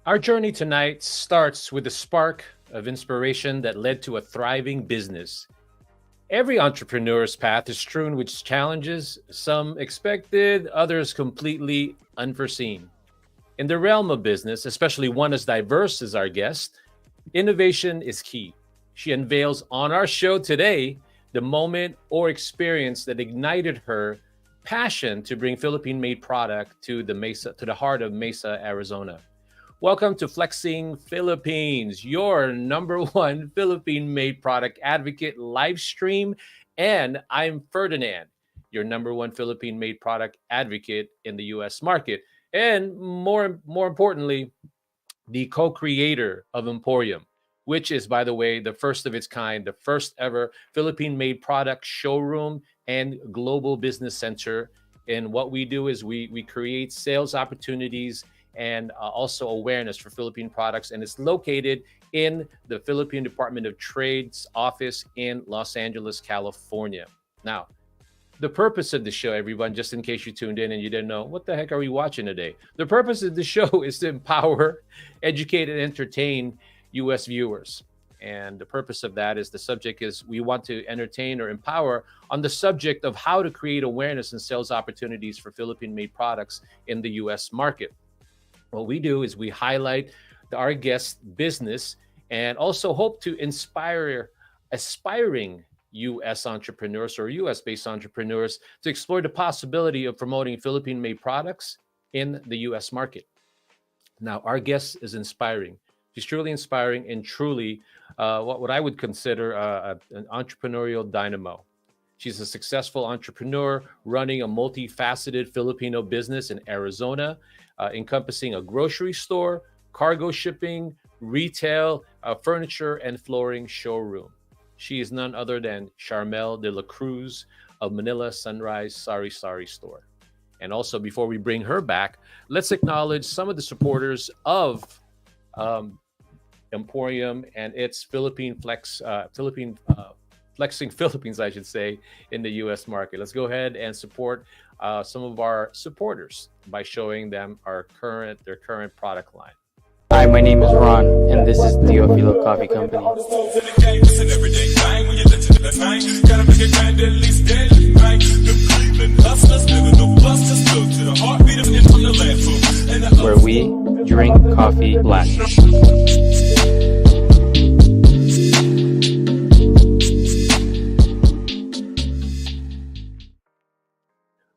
Our journey tonight starts with a spark of inspiration that led to a thriving business. Every entrepreneur's path is strewn with challenges, some expected, others completely unforeseen. In the realm of business, especially one as diverse as our guest, innovation is key. She unveils on our show today the moment or experience that ignited her passion to bring Philippine-made product to the heart of Mesa, Arizona. Welcome to Flexing Philippines, your number one Philippine-made product advocate live stream, and I'm Ferdinand, your number one Philippine-made product advocate in the U.S. market, and more importantly, the co-creator of Emporium, which is, by the way, the first of its kind, the first ever Philippine-made product showroom and global business center. And what we do is we create sales opportunities and also awareness for Philippine products. And it's located in the Philippine Department of Trade's office in Los Angeles, California. Now, the purpose of the show, everyone, just in case you tuned in and you didn't know, what the heck are we watching today? The purpose of the show is to empower, educate, and entertain U.S. viewers. And the purpose of that is the subject is we want to entertain or empower on the subject of how to create awareness and sales opportunities for Philippine-made products in the U.S. market. What we do is we highlight our guest business and also hope to inspire aspiring U.S. entrepreneurs or U.S.-based entrepreneurs to explore the possibility of promoting Philippine-made products in the U.S. market. Now, our guest is inspiring. She's truly inspiring and truly what I would consider an entrepreneurial dynamo. She's a successful entrepreneur running a multifaceted Filipino business in Arizona, encompassing a grocery store, cargo shipping, retail, furniture, and flooring showroom. She is none other than Charmel Dela Cruz of Manila Sunrise Sari Sari store. And also, before we bring her back, let's acknowledge some of the supporters of Emporium and its Flexing Philippines, I should say, in the U.S. market. Let's go ahead and support some of our supporters by showing them their current product line. Hi, my name is Ron, and this is Teofilo Coffee Company. Where we drink coffee black.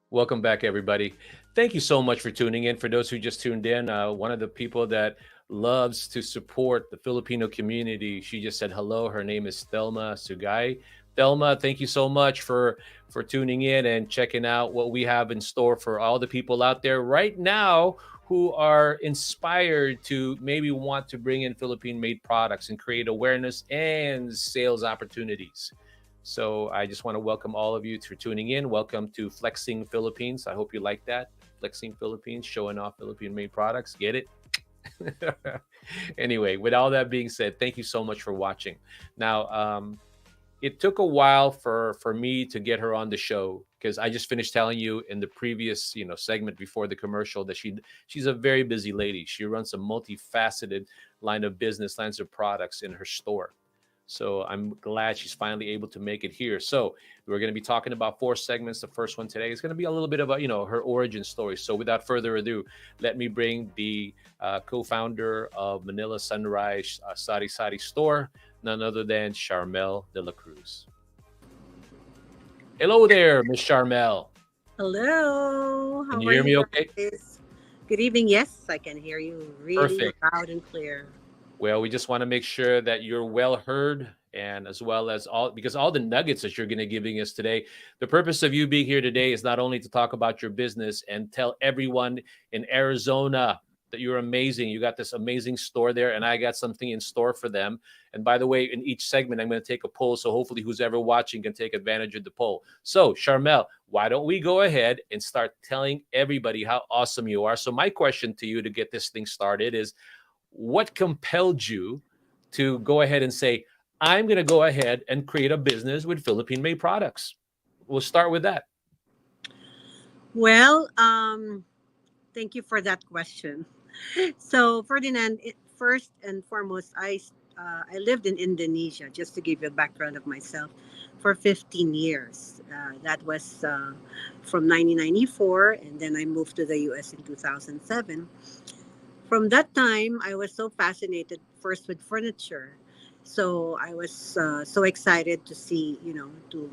Welcome back, everybody. Thank you so much for tuning in. For those who just tuned in, one of the people that loves to support the Filipino community, she just said hello. Her name is Thelma Sugay. Thelma, thank you so much for tuning in and checking out what we have in store for all the people out there right now who are inspired to maybe want to bring in Philippine-made products and create awareness and sales opportunities. So I just want to welcome all of you for tuning in. Welcome to Flexing Philippines. I hope you like that. Flexing Philippines, showing off Philippine-made products. Get it? Anyway, with all that being said, thank you so much for watching. Now, it took a while for me to get her on the show because I just finished telling you in the previous segment before the commercial that she's a very busy lady. She runs a multifaceted line of business, lines of products in her store. So I'm glad she's finally able to make it here. So we're going to be talking about 4 segments. The first one today is going to be a little bit about, her origin story. So without further ado, let me bring the co-founder of Manila Sunrise Sari Sari store, none other than Charmel Dela Cruz. Hello there, Miss Charmel. Hello. How Can you are hear me you okay? guys? Good evening. Yes, I can hear you really Perfect. loud and clear. Well, we just want to make sure that you're well heard and as well as because all the nuggets that you're going to giving us today, the purpose of you being here today is not only to talk about your business and tell everyone in Arizona that you're amazing. You got this amazing store there and I got something in store for them. And by the way, in each segment, I'm going to take a poll. So hopefully who's ever watching can take advantage of the poll. So Charmel, why don't we go ahead and start telling everybody how awesome you are? So my question to you to get this thing started is, what compelled you to go ahead and say, I'm going to go ahead and create a business with Philippine-made products? We'll start with that. Well, thank you for that question. So, Ferdinand, first and foremost, I lived in Indonesia, just to give you a background of myself, for 15 years. That was from 1994, and then I moved to the US in 2007. From that time, I was so fascinated first with furniture. So I was so excited to see, to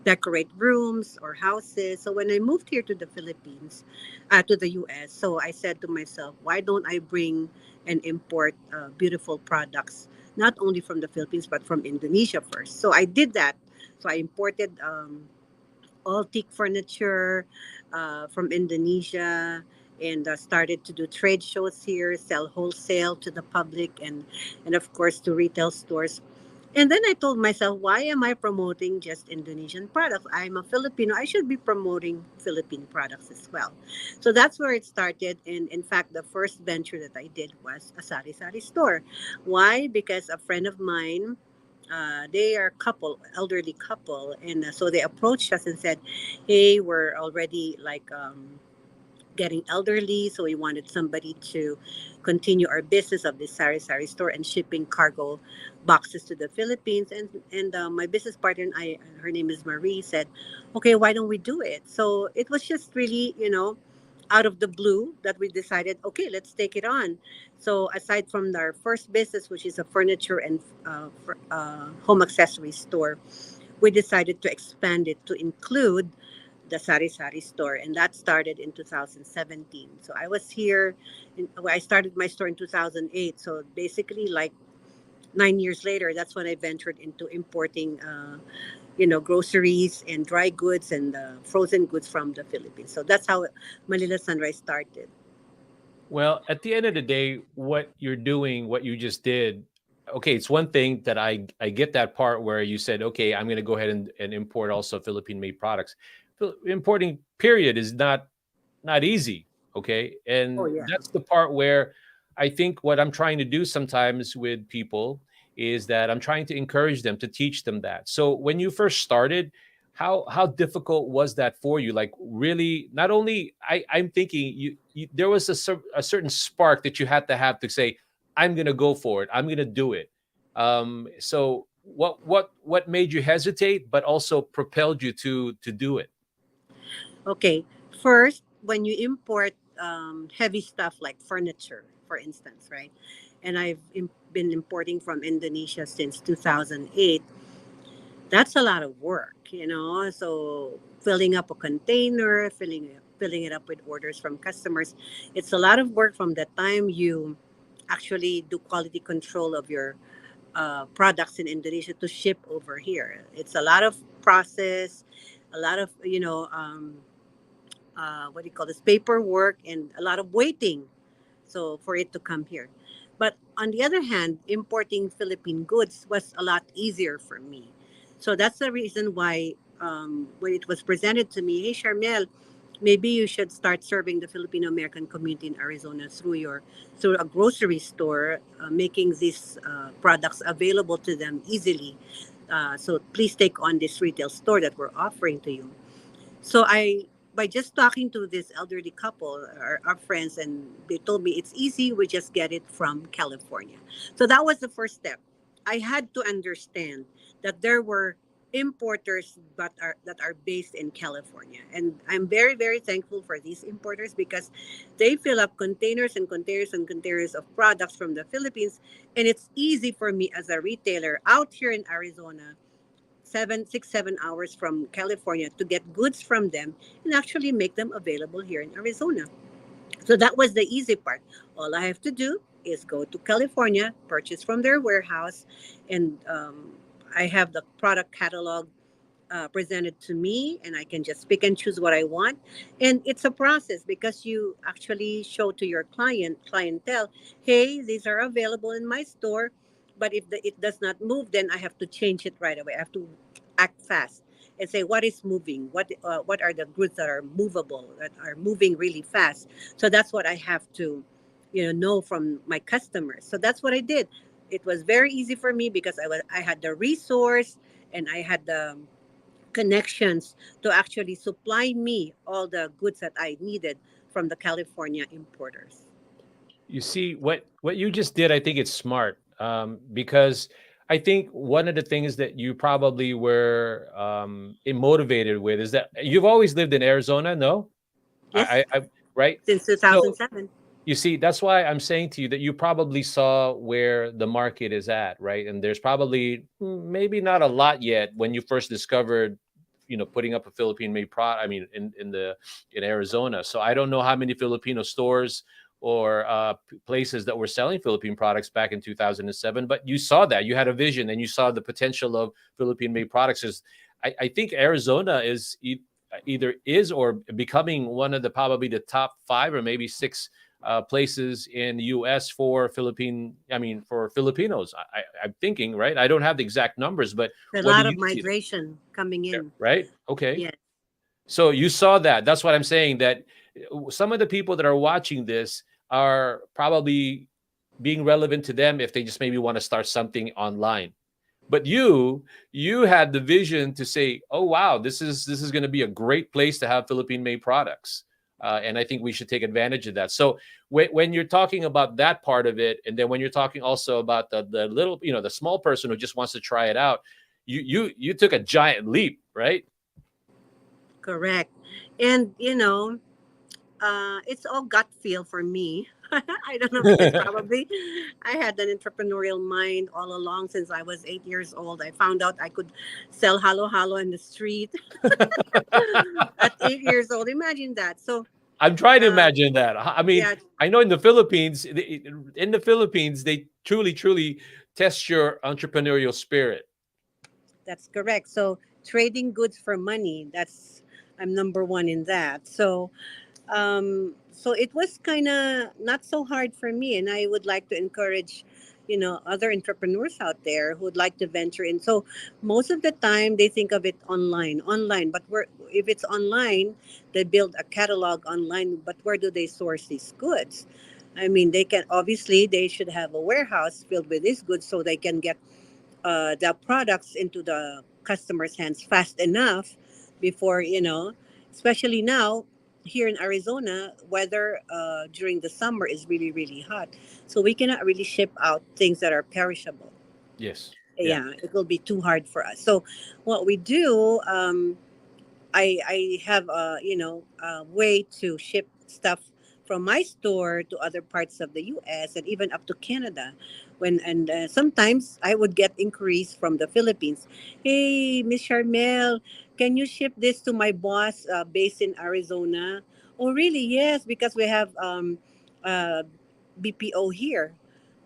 decorate rooms or houses. So when I moved here to the Philippines, to the US, so I said to myself, why don't I bring and import beautiful products, not only from the Philippines, but from Indonesia first? So I did that. So I imported all teak furniture from Indonesia and started to do trade shows here, sell wholesale to the public and of course to retail stores. And then I told myself, why am I promoting just Indonesian products? I'm a Filipino. I should be promoting Philippine products as well. So that's where it started. And in fact, the first venture that I did was a sari-sari store. Why? Because a friend of mine, they are couple, elderly couple, and so they approached us and said, "Hey, we're already like getting elderly, so we wanted somebody to continue our business of this sari sari store and shipping cargo boxes to the Philippines." And my business partner and I, her name is Marie, said, "Okay, why don't we do it?" So it was just really, out of the blue that we decided, okay, let's take it on. So aside from our first business, which is a furniture and home accessory store, we decided to expand it to include the Sari Sari store, and that started in 2017. So I was here, I started my store in 2008. So basically, like 9 years later, that's when I ventured into importing, groceries and dry goods and frozen goods from the Philippines. So that's how Manila Sunrise started. Well, at the end of the day, what you're doing, what you just did, okay, it's one thing that I get that part where you said, okay, I'm going to go ahead and import also Philippine-made products. Importing period is not easy, okay? Oh And yeah. that's the part where I think what I'm trying to do sometimes with people is that I'm trying to encourage them, to teach them that. So when you first started, how difficult was that for you? Like, really, not only I'm thinking you there was a certain spark that you had to have to say, I'm going to go for it. I'm going to do it. So what made you hesitate but also propelled you to do it? Okay. First, when you import heavy stuff like furniture, for instance, right? And been importing from Indonesia since 2008. That's a lot of work. So filling up a container, filling it up with orders from customers, it's a lot of work from the time you actually do quality control of your products in Indonesia to ship over here. It's a lot of process, a lot of what do you call this, paperwork, and a lot of waiting so for it to come here. But on the other hand, importing Philippine goods was a lot easier for me. So that's the reason why when it was presented to me, hey Charmel, maybe you should start serving the Filipino American community in Arizona through a grocery store, making these products available to them easily. So please take on this retail store that we're offering to you. So by just talking to this elderly couple, our friends, and they told me it's easy. We just get it from California. So that was the first step. I had to understand that there were importers that are based in California, and I'm very very thankful for these importers because they fill up containers and containers and containers of products from the Philippines, and it's easy for me as a retailer out here in Arizona 7 6 7 hours from California to get goods from them and actually make them available here in Arizona. So that was the easy part. All I have to do is go to California, purchase from their warehouse, and I have the product catalog presented to me, and I can just pick and choose what I want. And it's a process because you actually show to your clientele, hey, these are available in my store, but if it does not move, then I have to change it right away. I have to act fast and say what is moving, what are the goods that are movable, that are moving really fast. So that's what I have to, know from my customers. So that's what I did. It was very easy for me because I had the resource and I had the connections to actually supply me all the goods that I needed from the California importers. You see what you just did. I think it's smart, because I think one of the things that you probably were motivated with is that you've always lived in Arizona. No, Yes, I right. since So 2007. you see, that's why I'm saying to you that you probably saw where the market is at, right? And there's probably maybe not a lot yet when you first discovered, putting up a Philippine-made product. I mean, in Arizona. So I don't know how many Filipino stores or places that were selling Philippine products back in 2007, but you saw that you had a vision and you saw the potential of Philippine-made products. I think Arizona is either is or becoming one of the probably the top five or maybe six places in the U.S. for for Filipinos. I'm thinking, right? I don't have the exact numbers, but A what do lot of you see migration coming there? in. Right? Okay. Yes, So you saw that. That's what I'm saying. That some of the people that are watching this are probably being relevant to them if they just maybe want to start something online. But you had the vision to say, "Oh wow, this is going to be a great place to have Philippine-made products," and I think we should take advantage of that. So when you're talking about that part of it, and then when you're talking also about the little, the small person who just wants to try it out, you took a giant leap, right? correct. And it's all gut feel for me. I don't know, because probably I had an entrepreneurial mind all along since I was 8 years old. I found out I could sell halo halo in the street at 8 years old. Imagine that. So, I'm trying to uh, imagine that. I mean, yeah, I know in the Philippines, they truly, truly test your entrepreneurial spirit. that's correct. So, trading goods for money, that's, I'm number one in that. So it was kind of not so hard for me, and I would like to encourage other entrepreneurs out there who would like to venture in. So most of the time they think of it online, but if it's online, they build a catalog online, but where do they source these goods? I mean, they can, obviously they should have a warehouse filled with these goods so they can get the products into the customer's hands fast enough before, especially now here in Arizona, weather during the summer is really, really hot. So we cannot really ship out things that are perishable. Yes. Yeah. Yeah, it will be too hard for us. So what we do, I have a way to ship stuff from my store to other parts of the U.S. and even up to Canada. Sometimes I would get inquiries from the Philippines. Hey, Miss Charmel, can you ship this to my boss based in Arizona? Oh, really? Yes, because we have uh, BPO here.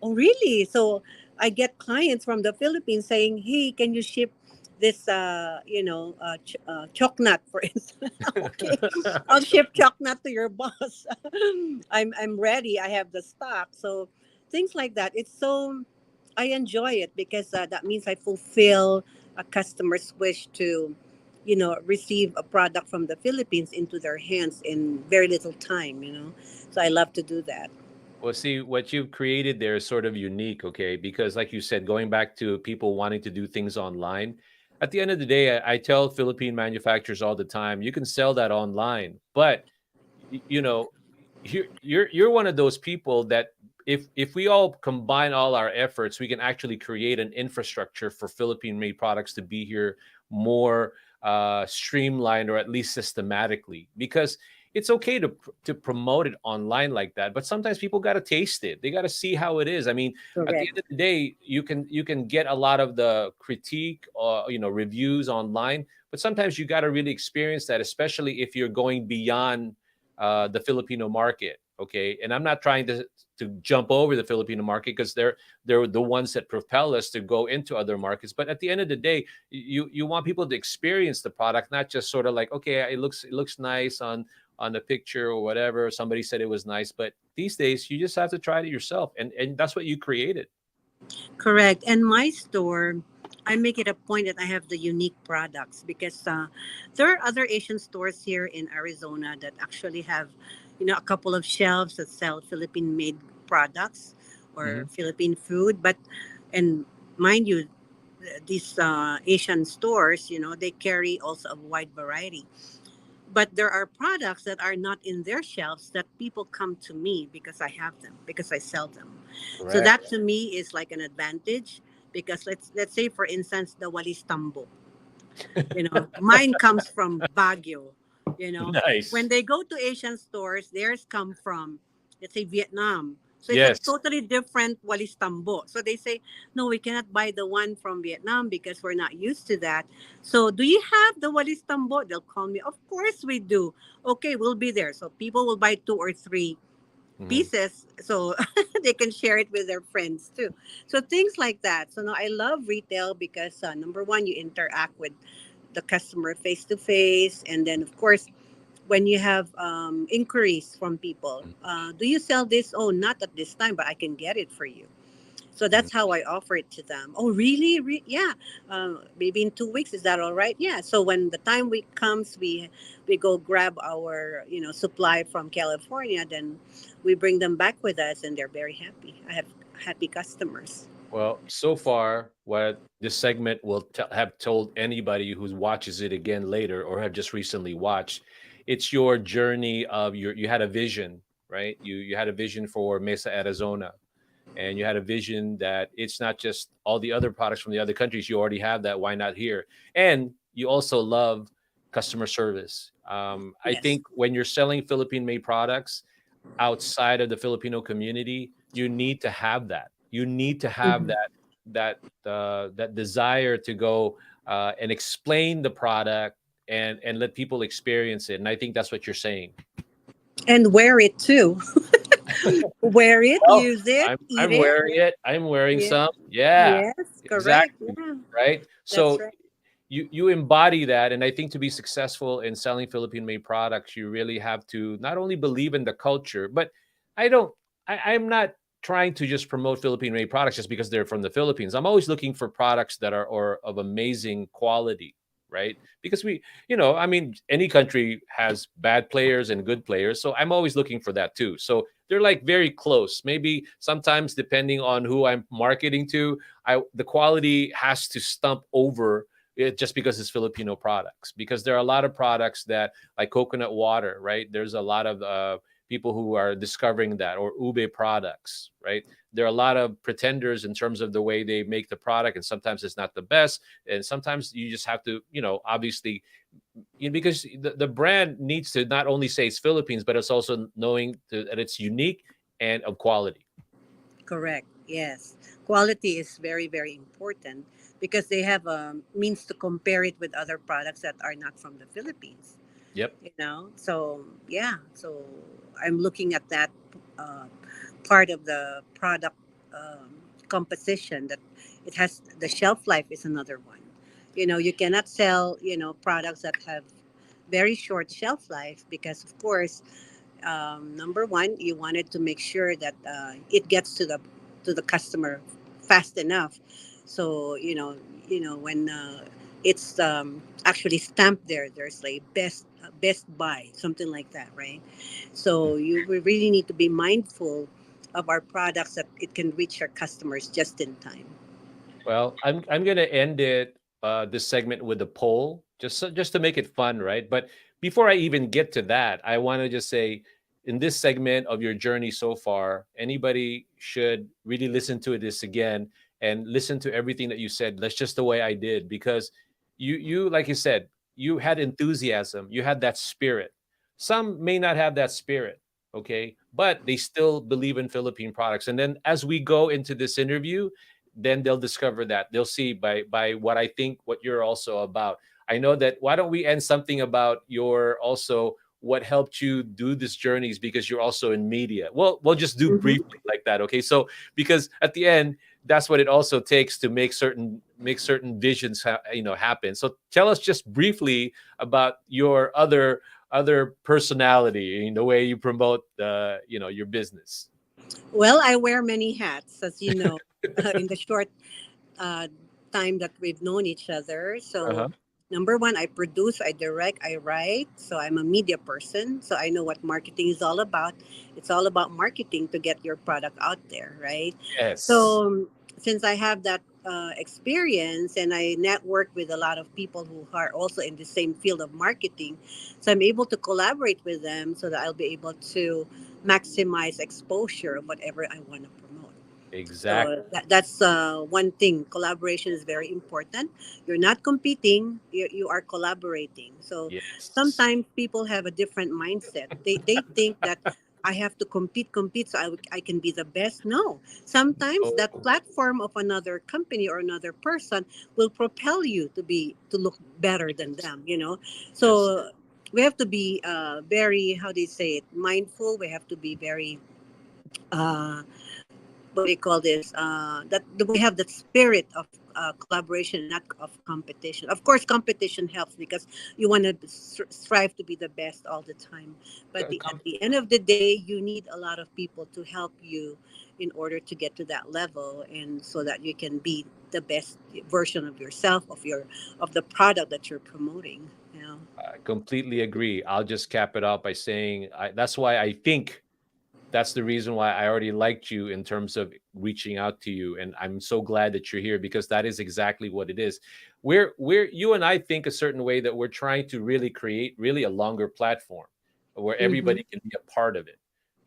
Oh, really? So I get clients from the Philippines saying, "Hey, can you ship this, chocolate, for instance?" Okay, I'll ship chocolate to your boss. I'm ready. I have the stock. So things like that. It's so, I enjoy it because that means I fulfill a customer's wish to, receive a product from the Philippines into their hands in very little time. So I love to do that. Well, see, what you've created there is sort of unique, okay? Because, like you said, going back to people wanting to do things online, at the end of the day, I tell Philippine manufacturers all the time, you can sell that online, but y- you know, you're one of those people that if we all combine all our efforts, we can actually create an infrastructure for Philippine-made products to be here more streamlined or at least systematically. Because it's okay to promote it online like that, but sometimes people got to taste it. They got to see how it is. I mean, at the Correct. end of the day, you can get a lot of the critique or reviews online, but sometimes you got to really experience that, especially if you're going beyond the Filipino market. Okay, and I'm not trying to jump over the Filipino market because they're the ones that propel us to go into other markets. But at the end of the day, you want people to experience the product, not just sort of like, okay, it looks nice on the picture or whatever. Somebody said it was nice, but these days you just have to try it yourself, and that's what you created. Correct. And my store, I make it a point that I have the unique products because there are other Asian stores here in Arizona that actually have, a couple of shelves that sell Philippine made products or Hmm. Philippine food. But, and mind you, these Asian stores, they carry also a wide variety. But there are products that are not in their shelves that people come to me because I have them, because I sell them. So Correct. that to me is like an advantage, because let's say for instance the walis tambo, mine comes from Baguio. When Nice. they go to Asian stores, theirs come from, let's say, Vietnam. So it's a Yes. totally different walis tambo. So they say, no, we cannot buy the one from Vietnam because we're not used to that. So do you have the walis tambo? They'll call me. Of course we do. Okay, we'll be there. So people will buy two or three Mhm. pieces so they can share it with their friends too. So things like that. So now I love retail because number one, you interact with the customer face to face, and then of course when you have inquiries from people, do you sell this? Oh, not at this time, but I can get it for you. So Mhm. that's how I offer it to them. Oh, really? Yeah. Maybe in 2 weeks. Is that all right? Yeah. So when the time week comes, we go grab our supply from California. Then we bring them back with us, and they're very happy. I have happy customers. Well, so far, what this segment will have told anybody who watches it again later or have just recently watched, it's your journey of you had a vision, right? You had a vision for Mesa, Arizona, and you had a vision that it's not just all the other products from the other countries. You already have that. Why not here? And you also love customer service. I Yes. think when you're selling Philippine-made products outside of the Filipino community, you need to have that. You need to have Mhm. that desire to go and explain the product and let people experience it. And I think that's what you're saying. And wear it too. Wear it, Well, use it, eat I'm it. wearing it. I'm wearing Yeah. some. Yeah, Yes. Correct. exactly. Yeah. Right. That's So right. you embody that, and I think to be successful in selling Philippine made products, you really have to not only believe in the culture, but I don't I'm not trying to just promote Philippine made products just because they're from the Philippines. I'm always looking for products that are or of amazing quality, right? Because I mean, any country has bad players and good players, so I'm always looking for that too. So they're like very close. Maybe sometimes depending on who I'm marketing to, the quality has to stump over it just because it's Filipino products. Because there are a lot of products that, like coconut water, right? There's a lot of people who are discovering that, or ube products, right? There are a lot of pretenders in terms of the way they make the product, and sometimes it's not the best. And sometimes you just have to, obviously, because the brand needs to not only say it's Philippines, but it's also knowing that it's unique and of quality. Correct. Yes. Quality is very, very important because they have a means to compare it with other products that are not from the Philippines. Yep. So yeah. So I'm looking at that uh, part of the product composition, that it has the shelf life is another one. You cannot sell products that have very short shelf life because of course number one, you wanted to make sure that it gets to the customer fast enough. So when it's actually stamped there, there's like best buy, something like that, right? So we really need to be mindful of our products that it can reach our customers just in time. Well, I'm gonna end it this segment with a poll, just to make it fun, right? But before I even get to that, I want to just say, in this segment of your journey so far, anybody should really listen to this again and listen to everything that you said. That's just the way I did, because you like you said, you had enthusiasm, you had that spirit. Some may not have that spirit, okay, but they still believe in Philippine products. And then as we go into this interview, then they'll discover that they'll see by what I think what you're also about. I know that. Why don't we end something about your also what helped you do this journeys, because you're also in media. Well, we'll just do Mhm. briefly like that, okay? So because at the end, that's what it also takes to make certain visions happen. So tell us just briefly about your other personality in the way you promote your business. Well, I wear many hats, as you know, in the short uh, time that we've known each other. So, Uh-huh. number one, I produce, I direct, I write. So, I'm a media person. So, I know what marketing is all about. It's all about marketing to get your product out there, right? Yes. So, since I have that experience, and I network with a lot of people who are also in the same field of marketing. So I'm able to collaborate with them so that I'll be able to maximize exposure of whatever I want to promote. Exactly. So that's one thing. Collaboration is very important. You're not competing, you are collaborating. So Yes. sometimes people have a different mindset. They think that I have to compete so I can be the best. No. Sometimes that Oh, platform of another company or another person will propel you to look better than them, you know. yes. So we have to be very, how do you say it, mindful. We have to be very uh, what do you call this? That we have that spirit of collaboration, not of competition. Of course, competition helps because you want to strive to be the best all the time. But at the end of the day, you need a lot of people to help you in order to get to that level, and so that you can be the best version of yourself, of the product that you're promoting. You know. I completely agree. I'll just cap it out by saying that's why I think that's the reason why I already liked you in terms of reaching out to you. And I'm so glad that you're here because that is exactly what it is. You and I think a certain way that we're trying to really create really a longer platform where Mm-hmm. everybody can be a part of it.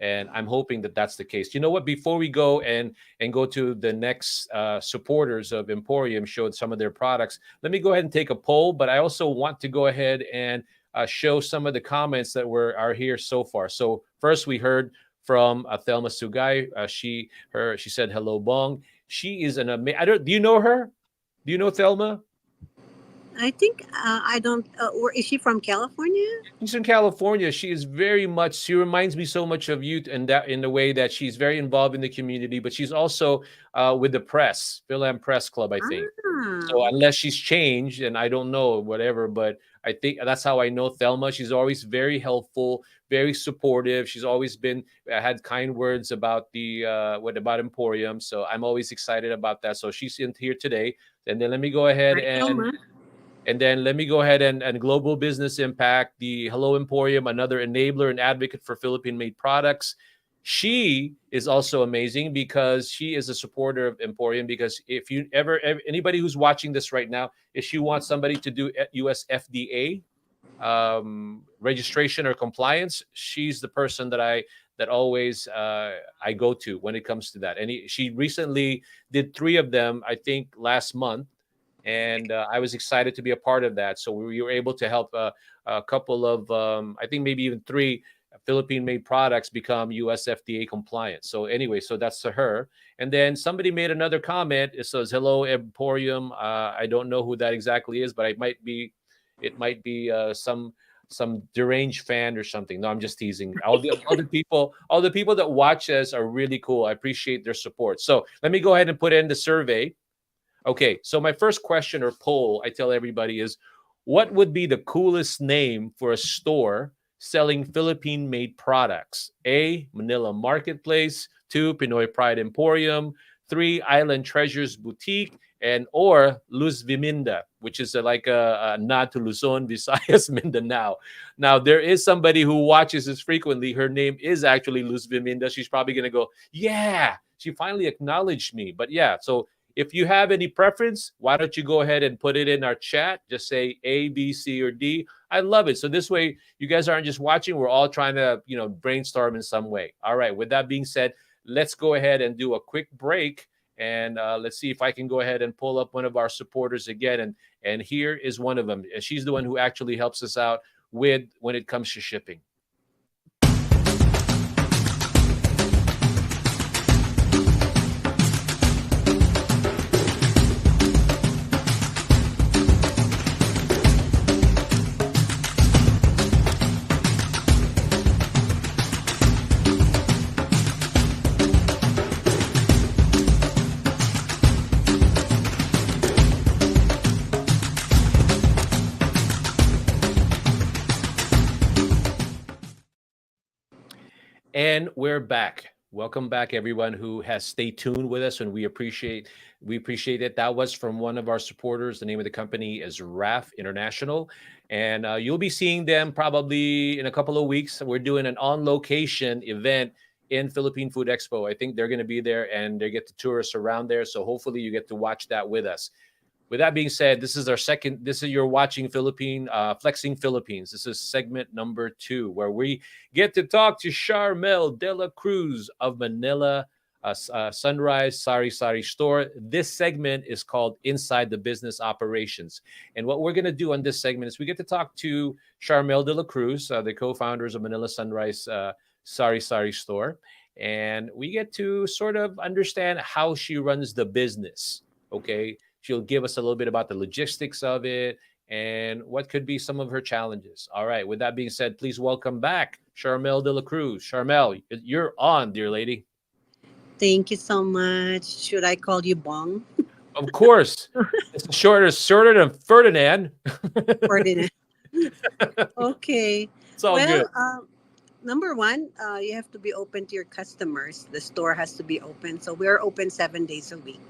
And I'm hoping that that's the case. You know what? Before we go and go to the next supporters of Emporium, showed some of their products. Let me go ahead and take a poll. But I also want to go ahead and show some of the comments that are here so far. So first, we heard from Thelma Sugay. She said hello, Bong. She is an amazing. I don't. Do you know her? Do you know Thelma? I think I don't. Or is she from California? She's in California. She is very much. She reminds me so much of you, and that in the way that she's very involved in the community. But she's also with the press, Phil Press Club, I think. Ah, So okay. unless she's changed, and I don't know, whatever. But I think that's how I know Thelma. She's always very helpful, very supportive. She's always been had kind words about the what about Emporium. So I'm always excited about that. So she's in here today. And then let me go ahead Hi, Thelma. and then let me go ahead and global business impact, the Hello Emporium, another enabler and advocate for Philippine-made products. She is also amazing because she is a supporter of Emporium. Because if you anybody who's watching this right now, if she wants somebody to do US FDA registration or compliance, she's the person that always I go to when it comes to that. And she recently did three of them, I think, last month, and I was excited to be a part of that. So we were able to help a couple of, I think maybe even three Philippine-made products become US FDA compliant. So anyway, so that's to her. And then somebody made another comment. It says, "Hello, Emporium." I don't know who that exactly is, but it might be some deranged fan or something. No, I'm just teasing. All the people that watch us are really cool. I appreciate their support. So let me go ahead and put in the survey. Okay, so my first question or poll I tell everybody is, what would be the coolest name for a store selling Philippine made products? A, Manila Marketplace, two, Pinoy Pride Emporium, three, Island Treasures Boutique, and or Luz Viminda, which is like a nod to Luzon, Visayas, Mindanao. Now, there is somebody who watches this frequently. Her name is actually Luz Viminda. She's probably going to go, yeah, she finally acknowledged me. But yeah, so if you have any preference, why don't you go ahead and put it in our chat? Just say A, B, C, or D. I love it. So this way, you guys aren't just watching. We're all trying to, brainstorm in some way. All right. With that being said, let's go ahead and do a quick break, and let's see if I can go ahead and pull up one of our supporters again. And here is one of them. And she's the one who actually helps us out with when it comes to shipping. And we're back. Welcome back, everyone who has stayed tuned with us, and we appreciate it. That was from one of our supporters. The name of the company is RAF International, and you'll be seeing them probably in a couple of weeks. We're doing an on-location event in Philippine Food Expo. I think they're going to be there and they get to tour us around there. So hopefully you get to watch that with us. With that being said, this is our second. This is you're watching Flexing Philippines. This is segment number 2, where we get to talk to Charmel Dela Cruz of Manila Sunrise Sari Sari store. This segment is called Inside the Business Operations, and what we're going to do on this segment is we get to talk to Charmel Dela Cruz, the co-founders of Manila Sunrise Sari Sari store, and we get to sort of understand how she runs the business. Okay, she'll give us a little bit about the logistics of it and what could be some of her challenges. All right. With that being said, please welcome back Charmel Dela Cruz. Charmel, you're on, dear lady. Thank you so much. Should I call you Bong? Of course. It's shorter than Ferdinand. Ferdinand. Okay. It's all good. Well, number one, you have to be open to your customers. The store has to be open. So we're open 7 days a week.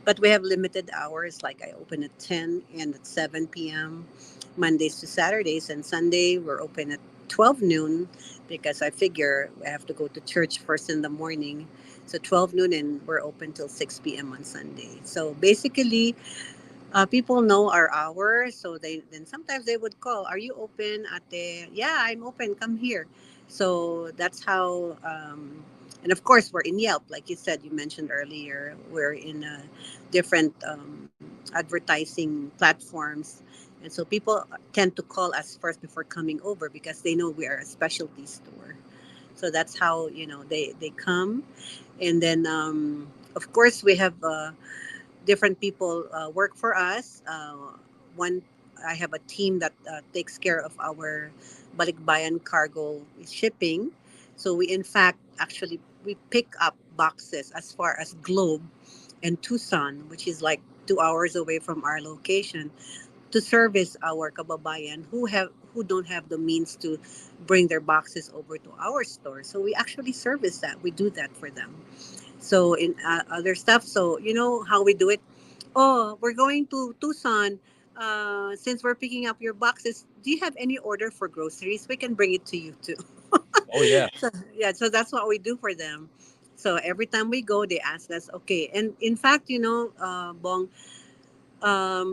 But we have limited hours. Like I open at 10 and at 7 p.m. Mondays to Saturdays. And Sunday, we're open at 12 noon because I figure I have to go to church first in the morning. So 12 noon and we're open till 6 p.m. on Sunday. So basically, people know our hours, so they then sometimes they would call, "Are you open at the?" "Yeah, I'm open. Come here." So that's how. And of course, we're in Yelp, like you said. You mentioned earlier, we're in different advertising platforms, and so people tend to call us first before coming over because they know we are a specialty store. So that's how they come, and then of course we have. Different people work for us. One, I have a team that takes care of our balikbayan cargo shipping. So we, in fact, actually we pick up boxes as far as Globe and Tucson, which is like 2 hours away from our location, to service our kababayan who don't have the means to bring their boxes over to our store. So we actually service that. We do that for them. So in other stuff, so you know how we do it. Oh, we're going to Tucson. Since we're picking up your boxes, do you have any order for groceries? We can bring it to you too. Oh, yeah. So, yeah, so that's what we do for them. So every time we go, they ask us, okay. And in fact, Bong,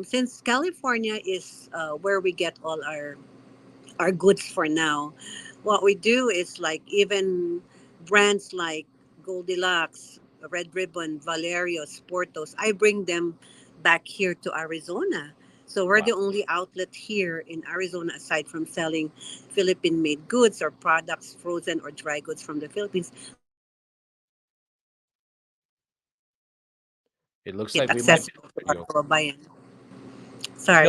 since California is where we get all our goods for now. What we do is like even brands like Goldilocks, Red Ribbon, Valerio, Sportos, I bring them back here to Arizona. So we're Wow. the only outlet here in Arizona aside from selling Philippine-made goods or products, frozen or dry goods from the Philippines. We actually make it accessible to our kababayan. It looks like we might be losing you. Sorry.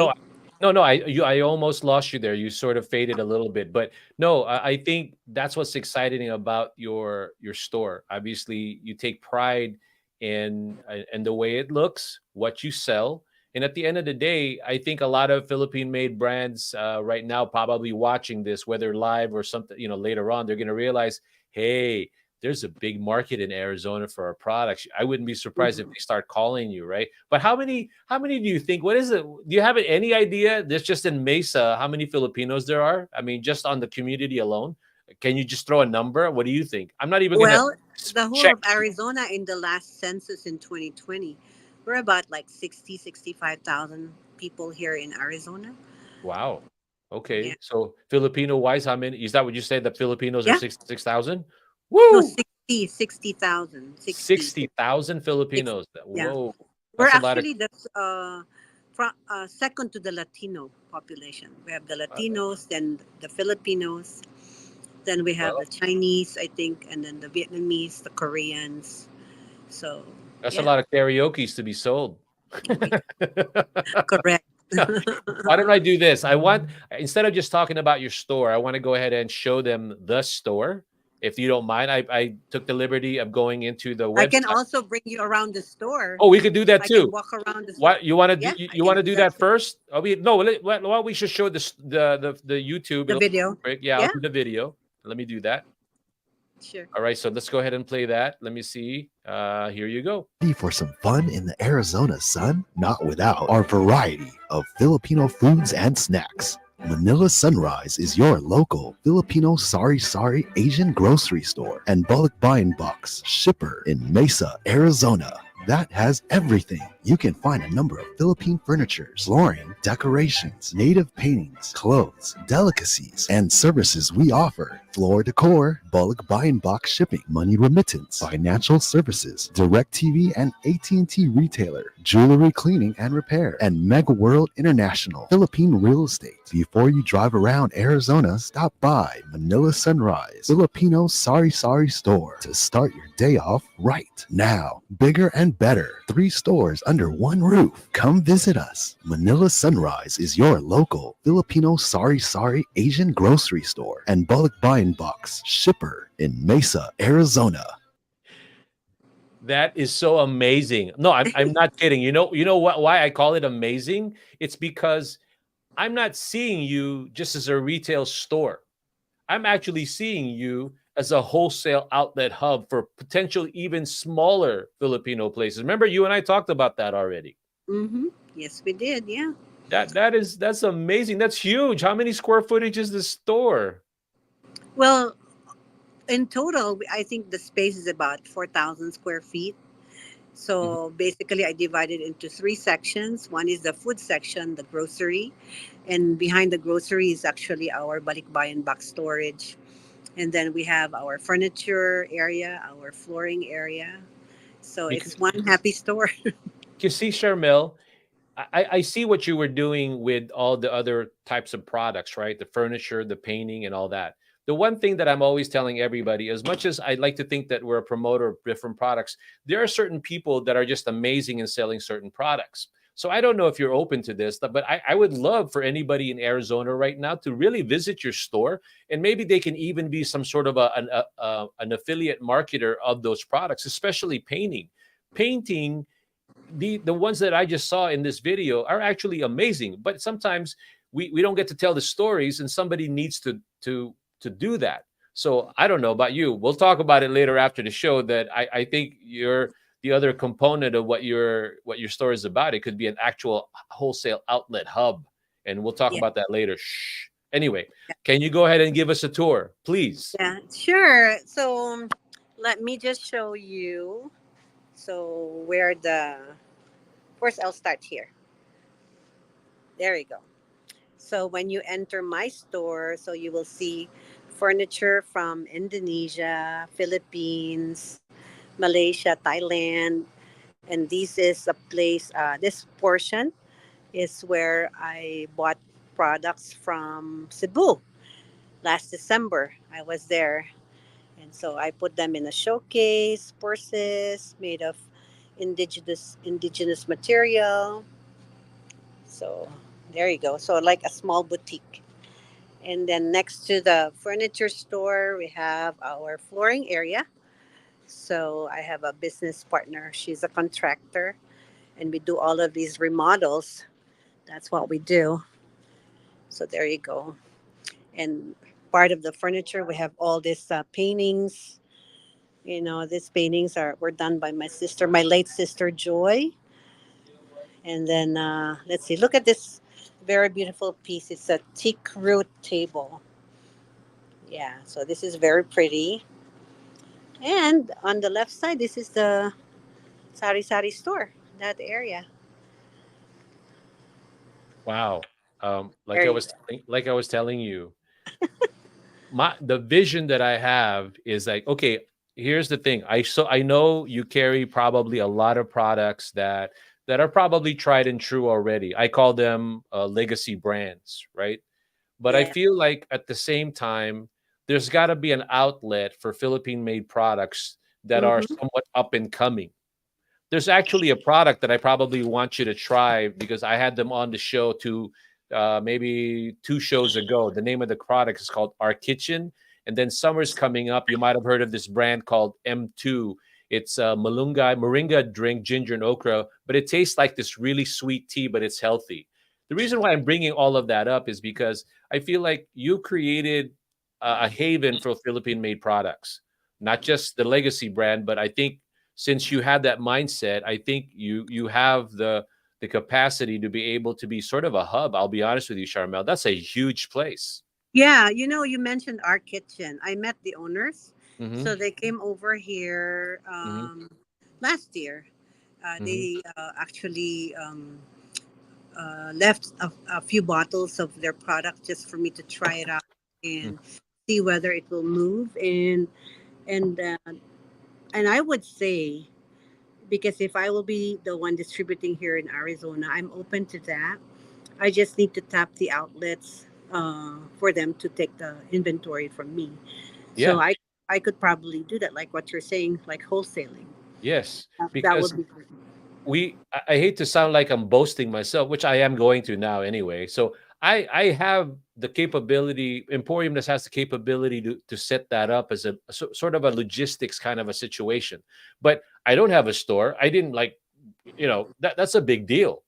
No, no. I almost lost you there. You sort of faded a little bit, but no, I think that's what's exciting about your store. Obviously, you take pride in the way it looks, what you sell, and at the end of the day, I think a lot of Philippine-made brands right now probably watching this, whether live or something, later on, they're going to realize, hey, there's a big market in Arizona for our products. I wouldn't be surprised if Mhm. they start calling you, right? But how many do you think? What is it? Do you have any idea? There's just in Mesa, how many Filipinos there are? I mean, just on the community alone. Can you just throw a number? What do you think? I'm not even gonna Well, the whole check. of Arizona in the last census in 2020, we're about like 65,000 people here in Arizona. Wow. Yeah. Okay. So Filipino wise, how many? Is that what you said? That Filipinos are Yeah. 66,000? No, Woo! 60,000. 60. 60,000 Six, Filipinos. yeah. Whoa. We're That's a lot of actually second to the Latino population. We have the uh, Latinos, then the Filipinos, then we have the well, Chinese, I think, and then the Vietnamese, the Koreans. So, that's a yeah. lot of karaoke's to be sold. Oh, yeah. Correct. Why don't I do this? Instead of just talking about your store, I want to go ahead and show them the store. If you don't mind, I took the liberty of going into the I can website. also bring you around the store. Oh, we could do that I can too. walk around the store. What you want to do? Yeah, You, I you can want to do do that that too. first? Oh, no. Well, we should show the YouTube. The It'll video. quick. Yeah, I'll Yeah, do the video. Let me do that. sure. All right, so let's go ahead and play that. Let me see. Here you go. Ready for some fun in the Arizona sun? Not without our variety of Filipino foods and snacks. Manila Sunrise is your local Filipino sari-sari Asian grocery store and Balikbayan Box shipper in Mesa, Arizona. That has everything. You can find a number of Philippine furnitures, flooring, decorations, native paintings, clothes, delicacies, and services we offer. Floor decor, bulk buy and box shipping, money remittance, financial services, direct TV and AT&T retailer, jewelry cleaning and repair, and Mega World International, Philippine real estate. Before you drive around Arizona, stop by Manila Sunrise, Filipino sari-sari store to start your day off right. Now, bigger and better. 3 stores under one roof. Come visit us. Manila Sunrise is your local Filipino sari-sari Asian grocery store and Balikbayan Box shipper in Mesa, Arizona. That is so amazing. No, I'm not kidding. You know what why I call it amazing? It's because I'm not seeing you just as a retail store. I'm actually seeing you as a wholesale outlet hub for potential even smaller Filipino places. Remember, you and I talked about that already. Mm-hmm. Yes, we did. Yeah. That's amazing. That's huge. How many square footage is the store? Well, in total, I think the space is about 4,000 square feet. Mhm. So basically, I divided into three sections. One is the food section, the grocery, and behind the grocery is actually our balikbayan box storage. And then we have our furniture area, our flooring area. So Because it's one happy store. you see, Charmel, I see what you were doing with all the other types of products, right? The furniture, the painting, and all that. The one thing that I'm always telling everybody, as much as I'd like to think that we're a promoter of different products, there are certain people that are just amazing in selling certain products. So I don't know if you're open to this, but I would love for anybody in Arizona right now to really visit your store, and maybe they can even be some sort of an affiliate marketer of those products, especially painting. Painting, the ones that I just saw in this video are actually amazing. But sometimes we don't get to tell the stories, and somebody needs to do that. So I don't know about you. We'll talk about it later after the show. That I think you're the other component of what your store is about. It could be an actual wholesale outlet hub, and we'll talk Yeah. about that later. Shh. Anyway, can you go ahead and give us a tour, please? Yeah, sure. So let me just show you. So where the first I'll start here. There you go. So when you enter my store, so you will see furniture from Indonesia, Philippines, Malaysia, Thailand, and this is a place. This portion is where I bought products from Cebu last December. I was there, and so I put them in a showcase, purses made of indigenous material. So there you go. So like a small boutique. And then next to the furniture store, we have our flooring area. So I have a business partner. She's a contractor, and we do all of these remodels. That's what we do. So there you go. And part of the furniture, we have all these paintings. You know, these paintings are were done by my sister, my late sister Joy. And then let's see, look at this very beautiful piece. It's a teak root table. Yeah, so this is very pretty. And on the left side, this is the sari sari store, that area. Wow. There you go. Like I was telling you, the vision that I have is like, okay, here's the thing. I know you carry probably a lot of products that are probably tried and true already. I call them legacy brands, right? But I Yeah. feel like at the same time, there's got to be an outlet for Philippine-made products that are Mm-hmm. somewhat up and coming. There's actually a product that I probably want you to try because I had them on the show maybe 2 shows ago. The name of the product is called Our Kitchen. And then summer's coming up. You might have heard of this brand called M2. It's a moringa drink, ginger and okra, but it tastes like this really sweet tea, but it's healthy. The reason why I'm bringing all of that up is because I feel like you created a haven for Philippine made products, not just the legacy brand, but I think since you had that mindset, I think you have the capacity to be able to be sort of a hub. I'll be honest with you, Charmel, that's a huge place. Yeah, you mentioned our kitchen. I met the owners. Mm-hmm. So they came over here Mm-hmm. last year. Mm-hmm. They actually left a few bottles of their product just for me to try it out and see whether it will move. And and I would say, because if I will be the one distributing here in Arizona, I'm open to that. I just need to tap the outlets for them to take the inventory from me. So Yeah. I could probably do that, like what you're saying, like wholesaling. Yes. That would Because be great. I hate to sound like I'm boasting myself, which I am going to now anyway. So I have the capability. Emporium just has the capability to set that up as sort of a logistics kind of a situation. But I don't have a store. I didn't like, that's a big deal.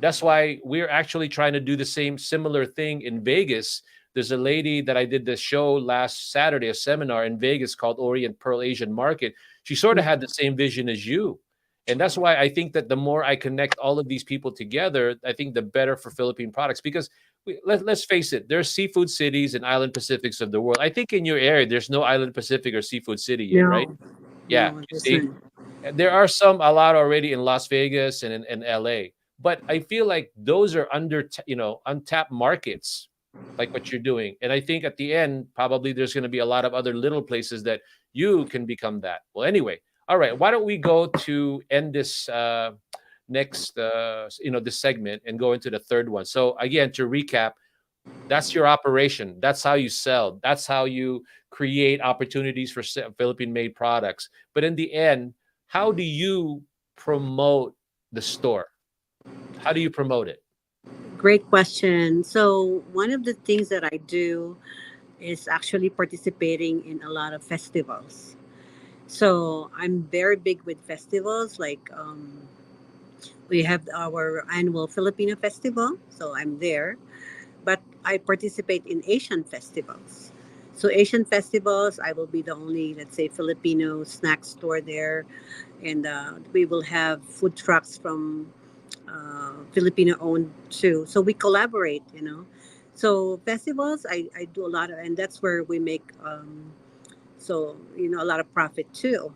That's why we're actually trying to do the same similar thing in Vegas. There's a lady that I did this show last Saturday, a seminar in Vegas called Orient Pearl Asian Market. She sort of had the same vision as you. And that's why I think that the more I connect all of these people together, I think the better for Philippine products. Because let's face it, there's seafood cities and island Pacifics of the world. I think in your area, there's no island Pacific or seafood city yet, right? No, Yeah, no, you see, listen. there are some a lot already in Las Vegas and in LA, but I feel like those are untapped markets, like what you're doing. And I think at the end, probably there's going to be a lot of other little places that you can become that. Well, anyway, all right. Why don't we go to end this next, this segment and go into the third one? So again, to recap, that's your operation. That's how you sell. That's how you create opportunities for Philippine-made products. But in the end, how do you promote the store? How do you promote it? Great question. So one of the things that I do is actually participating in a lot of festivals. So I'm very big with festivals. Like we have our annual Filipino festival, so I'm there. But I participate in Asian festivals. So Asian festivals, I will be the only, let's say, Filipino snack store there, and we will have food trucks from Filipino owned too. So we collaborate. So festivals, I do a lot of, and that's where we make a lot of profit too.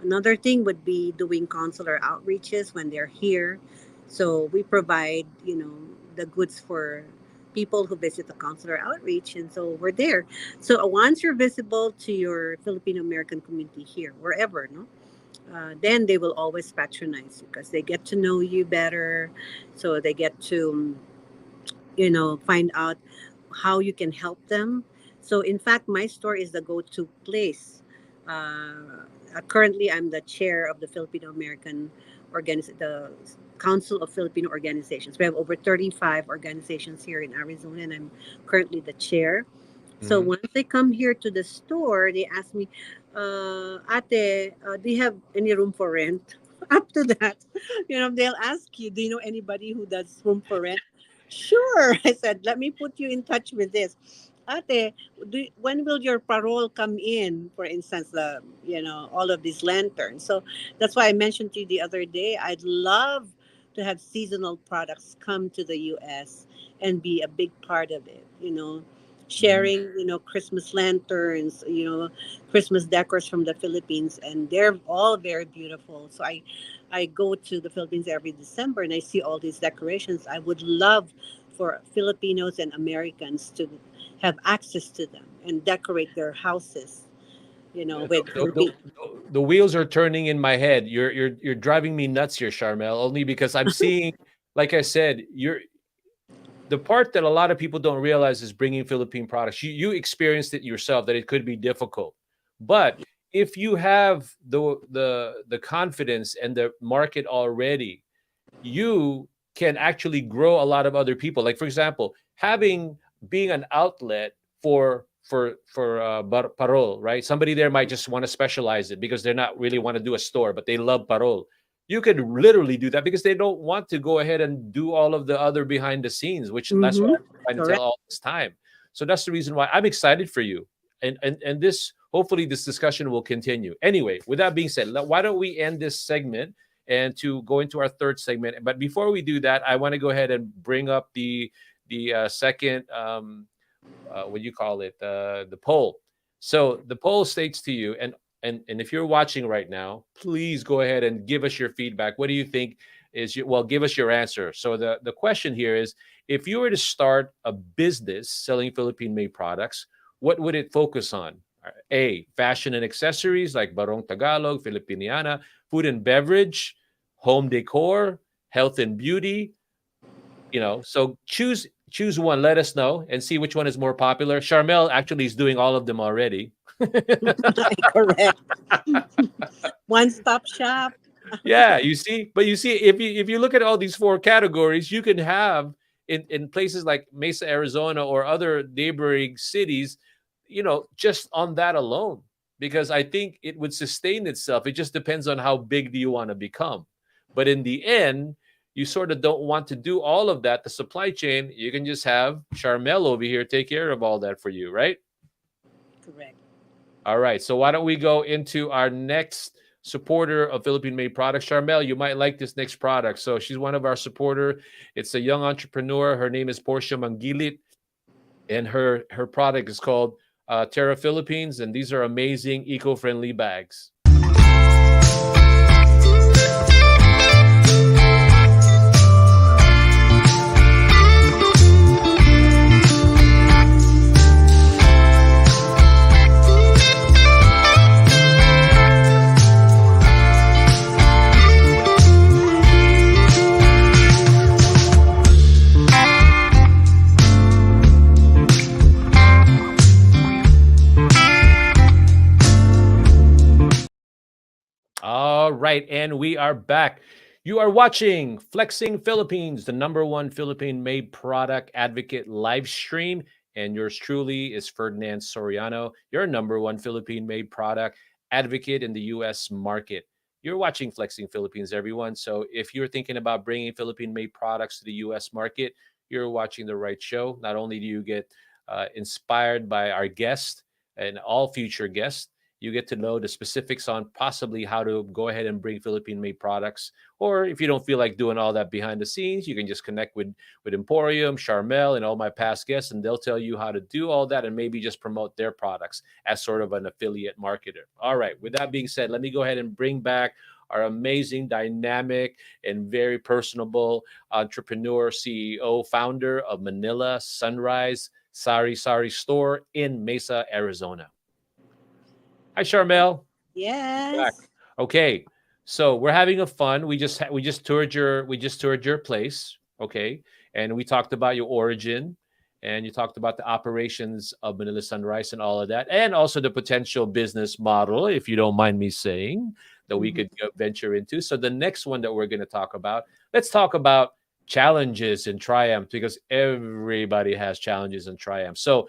Another thing would be doing consular outreaches when they're here. So we provide, the goods for people who visit the consular outreach, and so we're there. So once you're visible to your Filipino American community here, wherever, no, then they will always patronize you because they get to know you better. So they get to, find out how you can help them. So, in fact, my store is the go to place. Currently, I'm the chair of the Filipino American the Council of Filipino Organizations. We have over 35 organizations here in Arizona, and I'm currently the chair. So Mhm. once they come here to the store, they ask me, Ate, do you have any room for rent? Up to that, they'll ask you, do you know anybody who does room for rent? Sure. I said, let me put you in touch with this. Ate, when will your parole come in? For instance, all of these lanterns. So that's why I mentioned to you the other day, I'd love to have seasonal products come to the U.S. and be a big part of it. Mhm. Sharing, Christmas lanterns, Christmas decors from the Philippines, and they're all very beautiful. So I go to the Philippines every December and I see all these decorations. I would love for Filipinos and Americans to have access to them and decorate their houses, The, with the, the, Filipino. the wheels are turning in my head. You're driving me nuts here, Charmel. Only because I'm seeing, like I said, you're the part that a lot of people don't realize is bringing Philippine products. You experienced it yourself that it could be difficult, but if you have the confidence and the market already, you can actually grow a lot of other people. Like for example, having being an outlet for parol, right? Somebody there might just want to specialize it because they're not really want to do a store, but they love parol. You could literally do that because they don't want to go ahead and do all of the other behind the scenes, which that's what Mm-hmm. I'm trying to tell Correct. all this time. So that's the reason why I'm excited for you. And this hopefully this discussion will continue. Anyway, with that being said, why don't we end this segment and to go into our third segment. But before we do that, I want to go ahead and bring up the second what do you call it, the poll. So the poll states to you, and if you're watching right now, please go ahead and give us your feedback. What do you think is your, well, give us your answer. So the question here is, if you were to start a business selling Philippine made products, what would it focus on? A, fashion and accessories like Barong Tagalog, Filipiniana, food and beverage, home decor, health and beauty, so choose one, let us know and see which one is more popular. Charmel actually is doing all of them already. Correct. One stop shop. Yeah, you see, but you see, if you look at all these four categories, you can have in places like Mesa, Arizona, or other neighboring cities, just on that alone, because I think it would sustain itself. It just depends on how big do you want to become. But in the end, you sort of don't want to do all of that. The supply chain, you can just have Charmel over here take care of all that for you, right? Correct. All right. So why don't we go into our next supporter of Philippine-made products? Charmel, you might like this next product. So she's one of our supporter. It's a young entrepreneur. Her name is Portia Mangilit, and her product is called Terra Philippines, and these are amazing eco-friendly bags. All right, and we are back. You are watching Flexing Philippines, the number one Philippine-made product advocate live stream. And yours truly is Ferdinand Soriano, your number one Philippine-made product advocate in the U.S. market. You're watching Flexing Philippines, everyone. So if you're thinking about bringing Philippine-made products to the U.S. market, you're watching the right show. Not only do you get inspired by our guest and all future guests, you get to know the specifics on possibly how to go ahead and bring Philippine made products. Or if you don't feel like doing all that behind the scenes, you can just connect with Emporium, Charmel, and all my past guests, and they'll tell you how to do all that and maybe just promote their products as sort of an affiliate marketer. All right. With that being said, let me go ahead and bring back our amazing, dynamic, and very personable entrepreneur, CEO, founder of Manila Sunrise Sari Sari store in Mesa, Arizona. Hi, Charmel. Back. Yes. Okay. So we're having a fun. We just toured your place. Okay. And we talked about your origin, and you talked about the operations of Manila Sunrise and all of that, and also the potential business model, if you don't mind me saying, that we Mhm. could venture into. So the next one that we're going to talk about, let's talk about challenges and triumphs, because everybody has challenges and triumphs. So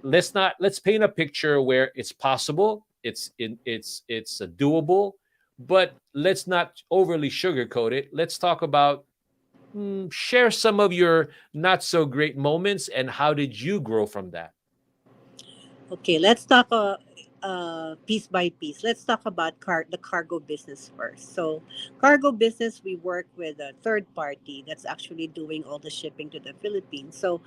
let's paint a picture where it's possible, it's doable, but let's not overly sugarcoat it. Let's talk about, share some of your not so great moments and how did you grow from that. Okay, let's talk piece by piece. Let's talk about the cargo business first. So, cargo business, we work with a third party that's actually doing all the shipping to the Philippines. So,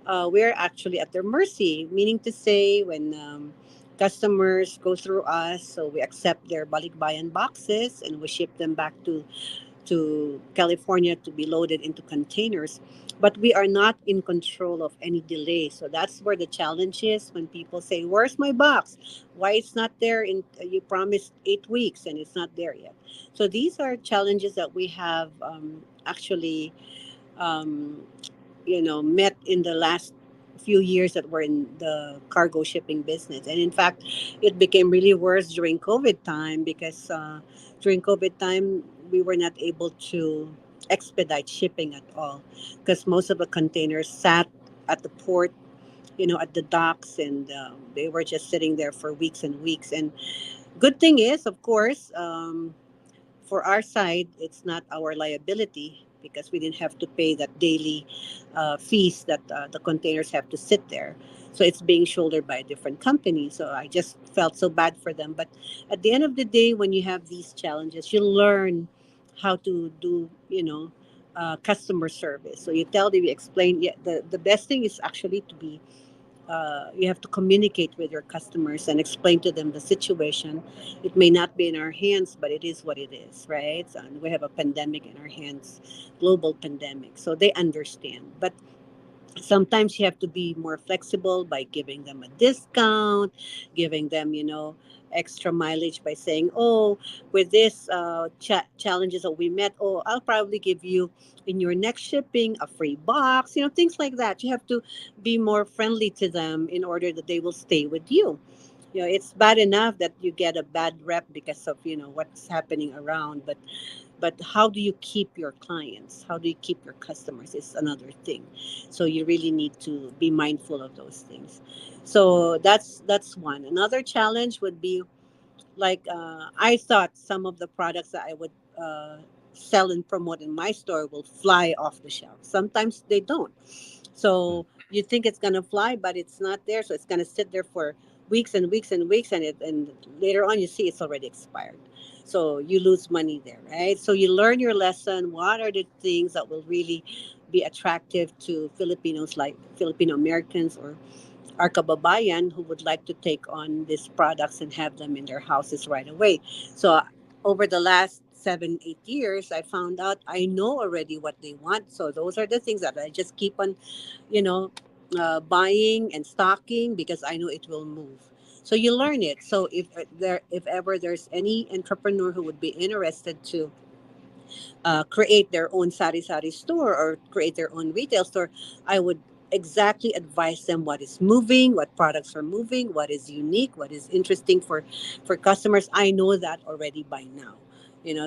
we're actually at their mercy, meaning to say, when customers go through us, so we accept their balikbayan boxes and we ship them back to California to be loaded into containers. But we are not in control of any delay. So that's where the challenge is when people say, "Where's my box? Why it's not there? You promised 8 weeks and it's not there yet." So these are challenges that we have actually um, met in the last few years that we're in the cargo shipping business. And in fact, it became really worse during COVID time because during COVID time, we were not able to expedite shipping at all because most of the containers sat at the port, at the docks, and they were just sitting there for weeks and weeks. And good thing is, of course, for our side, it's not our liability because we didn't have to pay that daily fees that the containers have to sit there. So it's being shouldered by a different company. So I just felt so bad for them. But at the end of the day, when you have these challenges, you learn how to do, customer service. So you tell them, you explain. Yeah, the best thing is actually to be, you have to communicate with your customers and explain to them the situation. It may not be in our hands, but it is what it is, right? So, and we have a pandemic in our hands, global pandemic. So they understand. But sometimes you have to be more flexible by giving them a discount, giving them, extra mileage by saying, oh, with this challenges that we met, oh, I'll probably give you in your next shipping a free box, things like that. You have to be more friendly to them in order that they will stay with you. It's bad enough that you get a bad rep because of what's happening around, but how do you keep your clients, how do you keep your customers is another thing. So you really need to be mindful of those things. So that's one. Another challenge would be like, I thought some of the products that I would sell and promote in my store will fly off the shelf. Sometimes they don't. So you think it's gonna fly, but it's not there. So it's gonna sit there for weeks and weeks and weeks, and later on you see it's already expired. So you lose money there, right? So you learn your lesson. What are the things that will really be attractive to Filipinos, like Filipino Americans or our kababayan who would like to take on these products and have them in their houses right away. So over the last 7 8 years, I found out I know already what they want. So those are the things that I just keep on, you know, buying and stocking because I know it will move. So you learn it. So if ever there's any entrepreneur who would be interested to create their own sari-sari store or create their own retail store, I would exactly advise them what is moving, what products are moving, what is unique, what is interesting for customers. I know that already by now.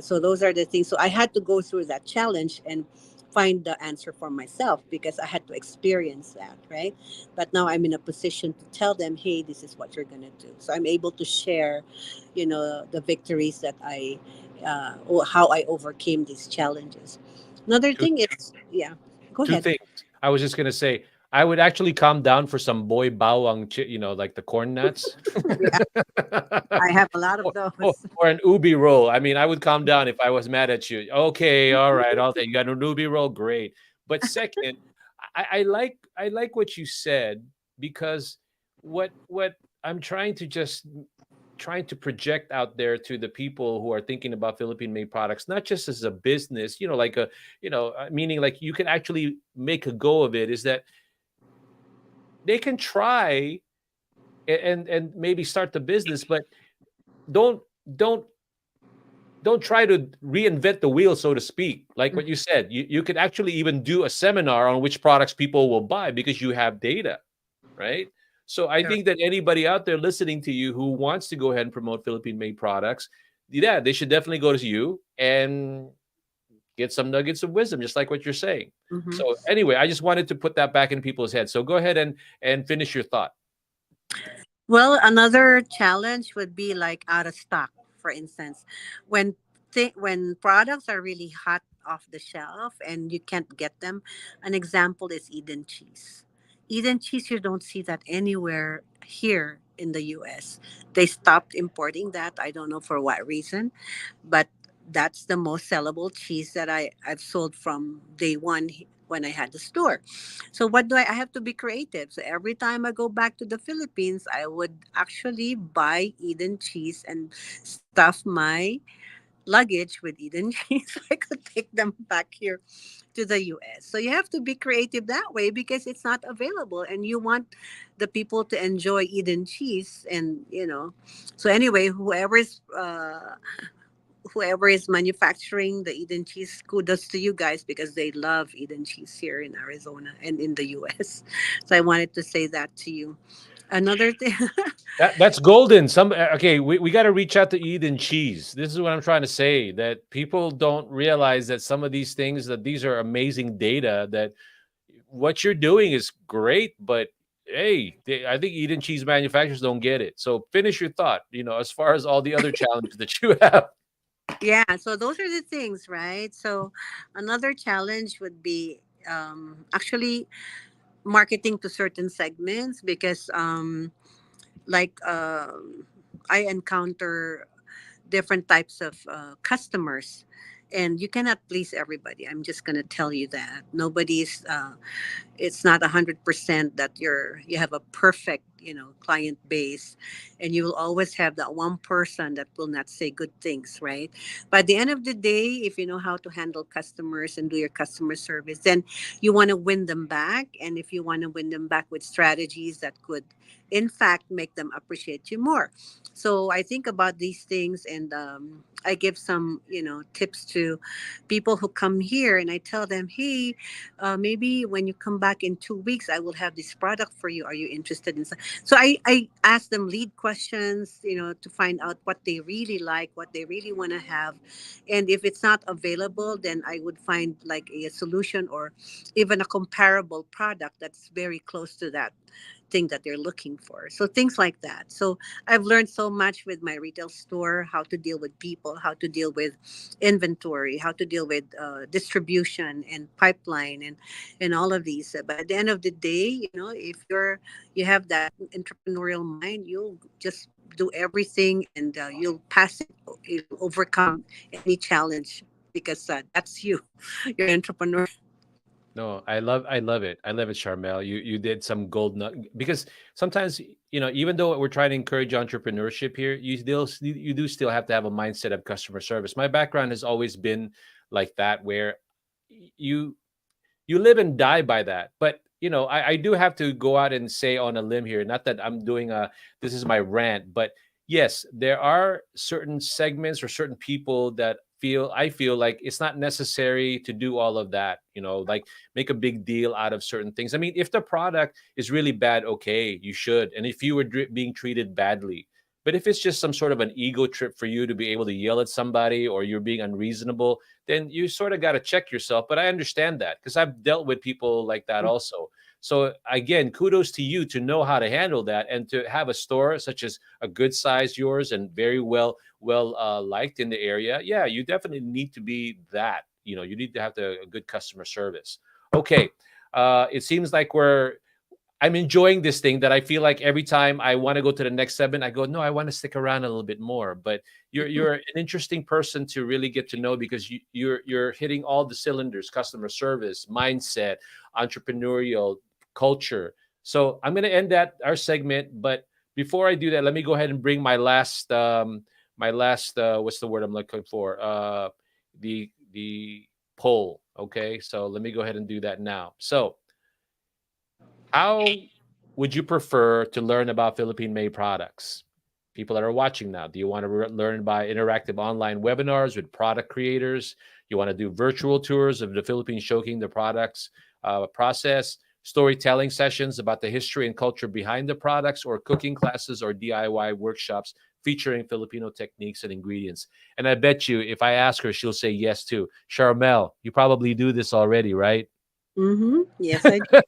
So those are the things. So I had to go through that challenge and find the answer for myself because I had to experience that, right? But now I'm in a position to tell them, hey, this is what you're gonna do. So I'm able to share, the victories that or how I overcame these challenges. Another Two thing is, yeah, go two ahead. things. I was just gonna say I would actually calm down for some boy bawang, like the corn nuts. Yeah, I have a lot of those. Or an ubi roll. I mean, I would calm down if I was mad at you. Okay, all right, I'll take you got an ubi roll, great. But second, I like what you said because what I'm trying to project out there to the people who are thinking about Philippine made products, not just as a business, like meaning like you can actually make a go of it, is that they can try and maybe start the business, but don't don't don't try to reinvent the wheel, so to speak. Like what you said, you could actually even do a seminar on which products people will buy because you have data, right? So I Correct. think that anybody out there listening to you who wants to go ahead and promote Philippine made products, yeah, they should definitely go to you and get some nuggets of wisdom, just like what you're saying. Hmm. So anyway, I just wanted to put that back in people's heads. So go ahead and finish your thought. Well, another challenge would be like out of stock, for instance, when when products are really hot off the shelf and you can't get them. An example is Eden cheese. Eden cheese, you don't see that anywhere here in the U.S. They stopped importing that. I don't know for what reason, but that's the most sellable cheese that I've sold from day one when I had the store. So what do I have to be creative. So every time I go back to the Philippines, I would actually buy Eden cheese and stuff my luggage with Eden cheese so I could take them back here to the US. So you have to be creative that way because it's not available and you want the people to enjoy Eden cheese and so anyway, whoever is manufacturing the Eden cheese, kudos to you guys because they love Eden cheese here in Arizona and in the US. So I wanted to say that to you. Another thing, That's golden. Okay, we got to reach out to Eden cheese. This is what I'm trying to say, that people don't realize that some of these things, that these are amazing data, that what you're doing is great, but hey, I think Eden cheese manufacturers don't get it. So finish your thought, as far as all the other challenges that you have. yeah. So those are the things, right? So another challenge would be actually marketing to certain segments because like I encounter different types of customers, and you cannot please everybody. I'm just going to tell you that nobody's it's not 100% that you have a perfect, client base, and you will always have that one person that will not say good things, right? But at the end of the day, if you know how to handle customers and do your customer service, then you want to win them back. And if you want to win them back with strategies that could in fact make them appreciate you more. So I think about these things, and I give some tips to people who come here, and I tell them, hey, maybe when you come back in 2 weeks, I will have this product for you. Are you interested in? So I ask them lead questions, to find out what they really like, what they really want to have. And if it's not available, then I would find like a solution or even a comparable product that's very close to that thing that they're looking for. So things like that. So I've learned so much with my retail store, how to deal with people, how to deal with inventory, how to deal with distribution and pipeline and all of these. But at the end of the day, if you have that entrepreneurial mind, you'll just do everything, and you'll pass it. You'll overcome any challenge because that's you. You're an entrepreneur. No, I love it. I love it, Charmel. You did some gold nut because sometimes, even though we're trying to encourage entrepreneurship here, you do still have to have a mindset of customer service. My background has always been like that, where you you live and die by that. But I do have to go out and say on a limb here, not that I'm doing a this is my rant, but yes, there are certain segments or certain people that I feel like it's not necessary to do all of that, like make a big deal out of certain things. I mean, if the product is really bad, okay, you should. And if you were being treated badly, but if it's just some sort of an ego trip for you to be able to yell at somebody or you're being unreasonable, then you sort of got to check yourself. But I understand that because I've dealt with people like that also. So again, kudos to you to know how to handle that and to have a store such as a good size yours and very well liked in the area. Yeah, you definitely need to be that. You need to have a good customer service. Okay, it seems like I'm enjoying this thing that I feel like every time I want to go to the next segment, I go, no, I want to stick around a little bit more. But you're an interesting person to really get to know because you're hitting all the cylinders: customer service, mindset, entrepreneurial, culture. So I'm going to end that our segment, but before I do that, let me go ahead and bring my last what's the word I'm looking for? The poll. Okay, so let me go ahead and do that now. So how would you prefer to learn about Philippine-made products? People that are watching now, do you want to learn by interactive online webinars with product creators? You want to do virtual tours of the Philippines showcasing the products process, storytelling sessions about the history and culture behind the products, or cooking classes or DIY workshops featuring Filipino techniques and ingredients? And I bet you, if I ask her, she'll say yes too. Charmel, you probably do this already, right? Mm-hmm. Yes, I do.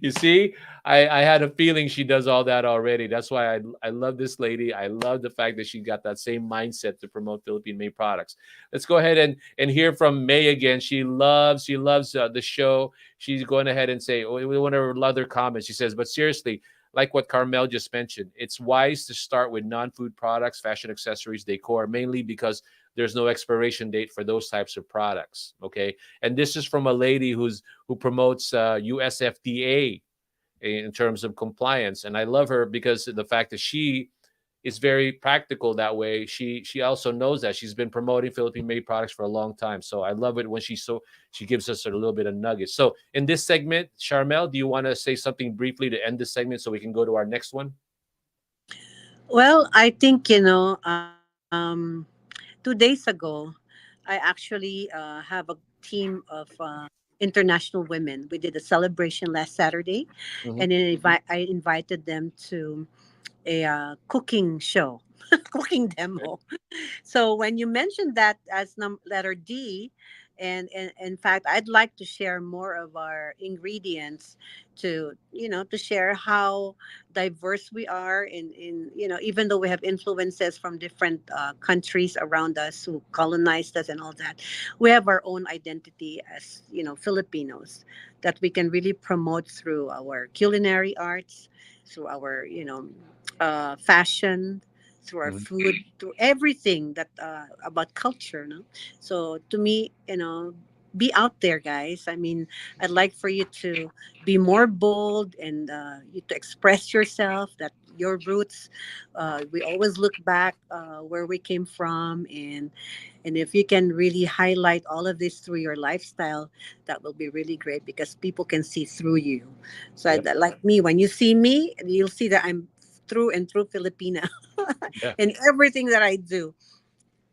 You see, I had a feeling she does all that already. That's why I love this lady. I love the fact that she got that same mindset to promote Philippine made products. Let's go ahead and hear from May again. She loves the show. She's going ahead and say, oh, one of her other comments. She says, but seriously, like what Carmel just mentioned, it's wise to start with non-food products, fashion accessories, decor, mainly because there's no expiration date for those types of products. Okay, and this is from a lady who promotes USFDA in terms of compliance, and I love her because of the fact that she is very practical that way. She also knows that she's been promoting Philippine made products for a long time. So I love it when she gives us a little bit of nuggets. So in this segment, Charmel, do you want to say something briefly to end this segment so we can go to our next one? Well, I think, 2 days ago, I actually have a team of international women. We did a celebration last Saturday, Mhm. and then I invited them to a cooking show, cooking Okay. demo. So when you mentioned that as letter D, And in fact, I'd like to share more of our ingredients to, to share how diverse we are in, even though we have influences from different countries around us who colonized us and all that, we have our own identity as, Filipinos, that we can really promote through our culinary arts, through our, fashion, through our Mhm. food, through everything that about culture, no? So to me, be out there, guys. I mean, I'd like for you to be more bold and you to express yourself. That your roots. We always look back where we came from, and if you can really highlight all of this through your lifestyle, that will be really great because people can see through you. So, Yep. like me, when you see me, you'll see that I'm through and through Filipina Yeah. in everything that I do.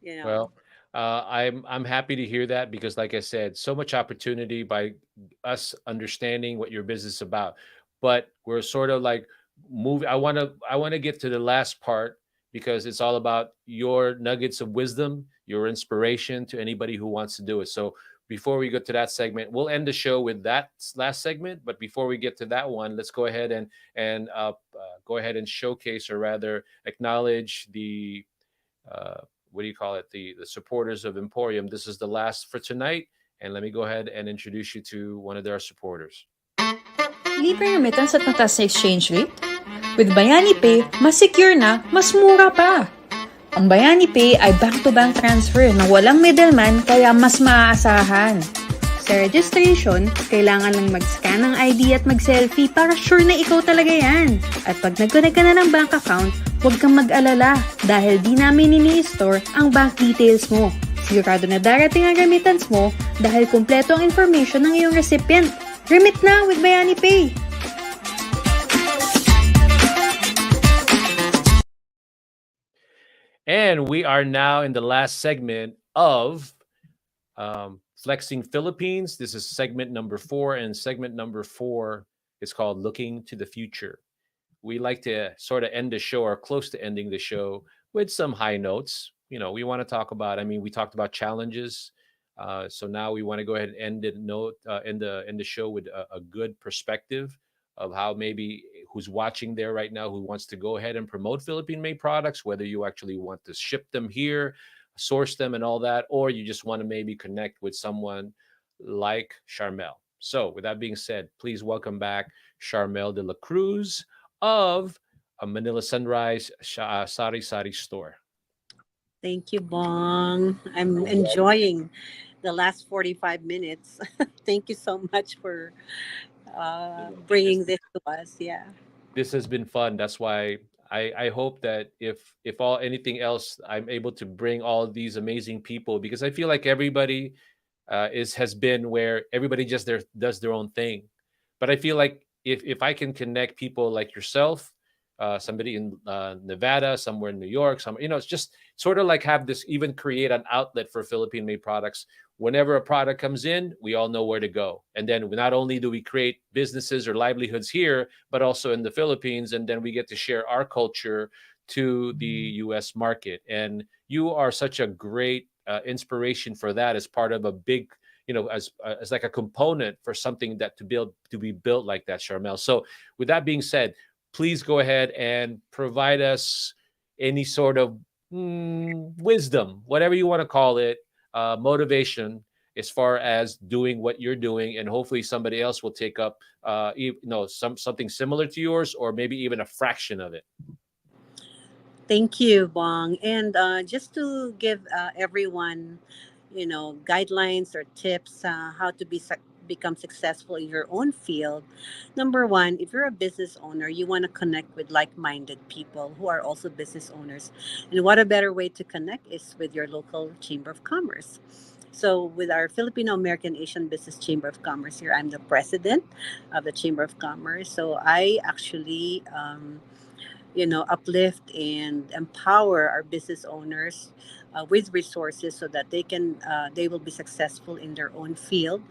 You know. Well, I'm happy to hear that because, like I said, so much opportunity by us understanding what your business is about. But we're sort of like move. I want to get to the last part because it's all about your nuggets of wisdom, your inspiration to anybody who wants to do it. So before we go to that segment, we'll end the show with that last segment. But before we get to that one, let's go ahead and go ahead and showcase, or rather acknowledge the what do you call it, the supporters of Emporium. This is the last for tonight, and let me go ahead and introduce you to one of their supporters. Libre remittance at mataas na exchange rate? With Bayani Pay, mas secure na, mas mura pa! Ang Bayani Pay ay bank-to-bank transfer na walang middleman kaya mas maaasahan. Sa registration, kailangan lang mag-scan ng ID at mag-selfie para sure na ikaw talaga yan. At pag nag-connect ka na ng bank account, huwag kang mag-alala dahil di namin ini-store ang bank details mo. Sigurado na darating ang remittance mo dahil kumpleto ang information ng iyong recipient. Remit na with Bayani Pay! And we are now in the last segment of Flexing Philippines. This is segment number 4, and segment number 4 is called Looking to the Future. We like to sort of end the show, or close to ending the show, with some high notes. We want to talk about. I mean, we talked about challenges, so now we want to go ahead and end the show with a good perspective of how maybe who's watching there right now who wants to go ahead and promote Philippine-made products, whether you actually want to ship them here, source them, and all that, or you just want to maybe connect with someone like Charmel. So, with that being said, please welcome back Charmel Dela Cruz of a Manila Sunrise Sari Sari store. Thank you, Bong. I'm You're welcome. enjoying the last 45 minutes. Thank you so much for This bringing this to us. Yeah. this has been fun. That's why I hope that if all anything else, I'm able to bring all these amazing people, because I feel like everybody is has been where everybody just does their own thing. But I feel like if I can connect people like yourself, somebody in Nevada, somewhere in New York, it's just sort of like have this, even create an outlet for Philippine made products. Whenever a product comes in, we all know where to go. And then not only do we create businesses or livelihoods here, but also in the Philippines. And then we get to share our culture to the US market. And you are such a great inspiration for that, as part of a big, as like a component for something that to be built like that, Charmel. So with that being said, please go ahead and provide us any sort of wisdom, whatever you want to call it, motivation, as far as doing what you're doing, and hopefully somebody else will take up, something similar to yours, or maybe even a fraction of it. Thank you, Bong. And just to give everyone, guidelines or tips how to become successful in your own field. Number one, if you're a business owner, you want to connect with like-minded people who are also business owners. And what a better way to connect is with your local Chamber of Commerce. So, with our Filipino American Asian Business Chamber of Commerce here, I'm the president of the Chamber of Commerce. So, I actually uplift and empower our business owners with resources so that they will be successful in their own field.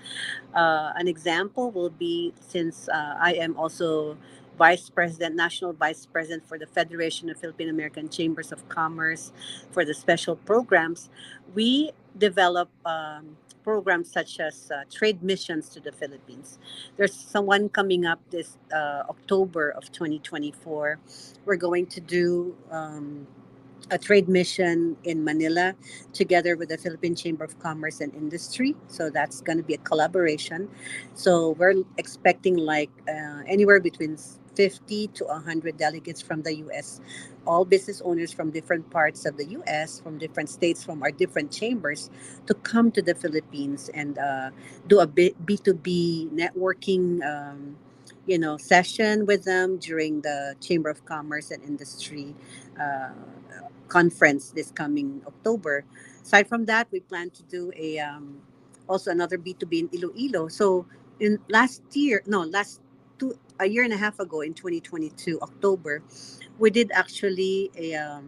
An example will be, since I am also national vice president for the Federation of Philippine American Chambers of Commerce for the special programs, we develop programs such as trade missions to the Philippines. There's someone coming up this October of 2024. We're going to do a trade mission in Manila together with the Philippine Chamber of Commerce and Industry. So that's going to be a collaboration. So we're expecting like anywhere between 50 to 100 delegates from the US, all business owners from different parts of the US, from different states, from our different chambers to come to the Philippines and do a B2B networking. Session with them during the Chamber of Commerce and Industry uh, conference this coming October. Aside from that, we plan to do also another B2B in Iloilo. So in last year, no, last a year and a half ago in 2022 October, we did actually a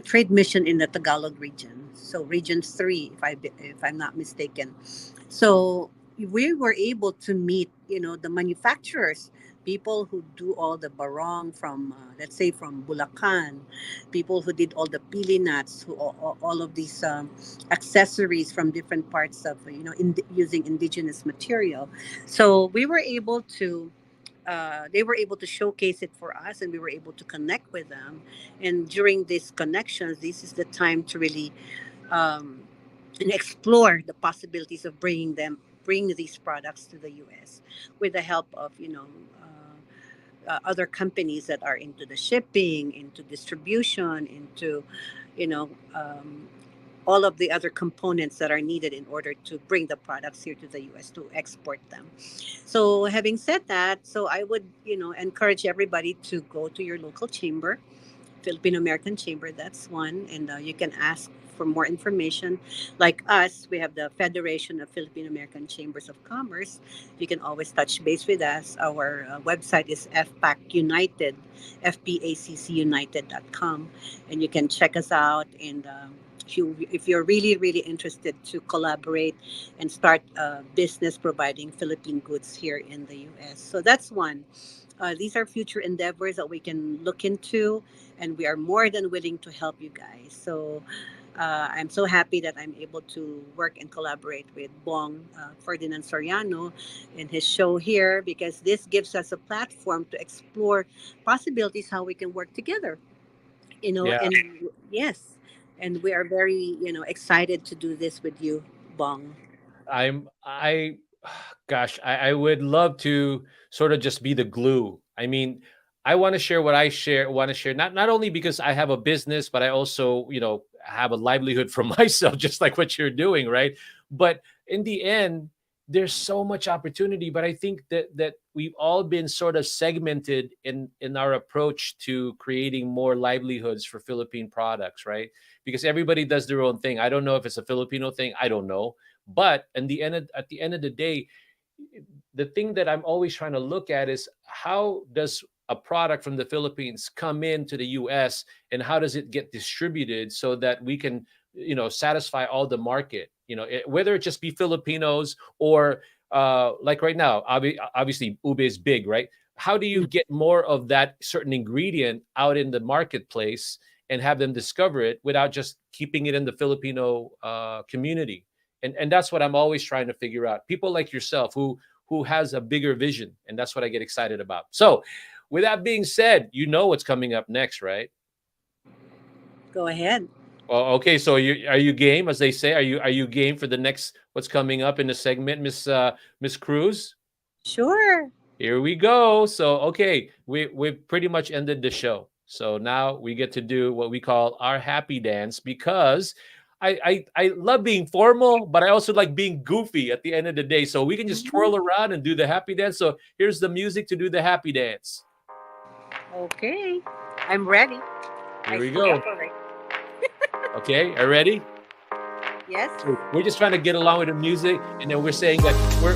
trade mission in the Tagalog region. So region 3 if I'm not mistaken. So we were able to meet, the manufacturers, people who do all the barong from, let's say, from Bulacan, people who did all the pili nuts, all of these accessories from different parts of, using indigenous material. So we were able to they were able to showcase it for us and we were able to connect with them, and during these connections this is the time to really um, and explore the possibilities of bring these products to the US with the help of other companies that are into the shipping, into distribution, into you know um, all of the other components that are needed in order to bring the products here to the US to export them. So having said that, so I would encourage everybody to go to your local chamber, Filipino American Chamber. That's one, and you can ask for more information. Like us, we have the Federation of Filipino American Chambers of Commerce. You can always touch base with us. Our website is FPAC United, FPACCunited.com, and you can check us out. And if you're really really interested to collaborate and start a business providing Philippine goods here in the U.S., so that's one. These are future endeavors that we can look into, and we are more than willing to help you guys. So I'm so happy that I'm able to work and collaborate with Bong Ferdinand Soriano in his show here, because this gives us a platform to explore possibilities how we can work together. Yeah, And yes, and we are very excited to do this with you, Bong. I gosh, I would love to sort of just be the glue. I mean, I want to share what I want to share, not only because I have a business, but I also, have a livelihood for myself, just like what you're doing, right? But in the end, there's so much opportunity. But I think that we've all been sort of segmented in our approach to creating more livelihoods for Philippine products, right? Because everybody does their own thing. I don't know if it's a Filipino thing. I don't know, but at the end of the day, the thing that I'm always trying to look at is how does a product from the Philippines come into the US, and how does it get distributed so that we can, satisfy all the market, whether it just be Filipinos or like right now, obviously ube is big, right? How do you get more of that certain ingredient out in the marketplace and have them discover it without just keeping it in the Filipino community? And that's what I'm always trying to figure out. People like yourself who has a bigger vision, and that's what I get excited about. So, with that being said, you know what's coming up next, right? Go ahead. Well, okay. So, are you game, as they say? Are you game for the next what's coming up in the segment, Miss Cruz? Sure. Here we go. So, okay, we've pretty much ended the show. So now we get to do what we call our happy dance, because I love being formal, but I also like being goofy at the end of the day. So we can just twirl around and do the happy dance. So here's the music to do the happy dance. Okay. I'm ready. Here I we stay go. up already. Okay, are you ready? Yes. So we're just trying to get along with the music, and then we're saying that we're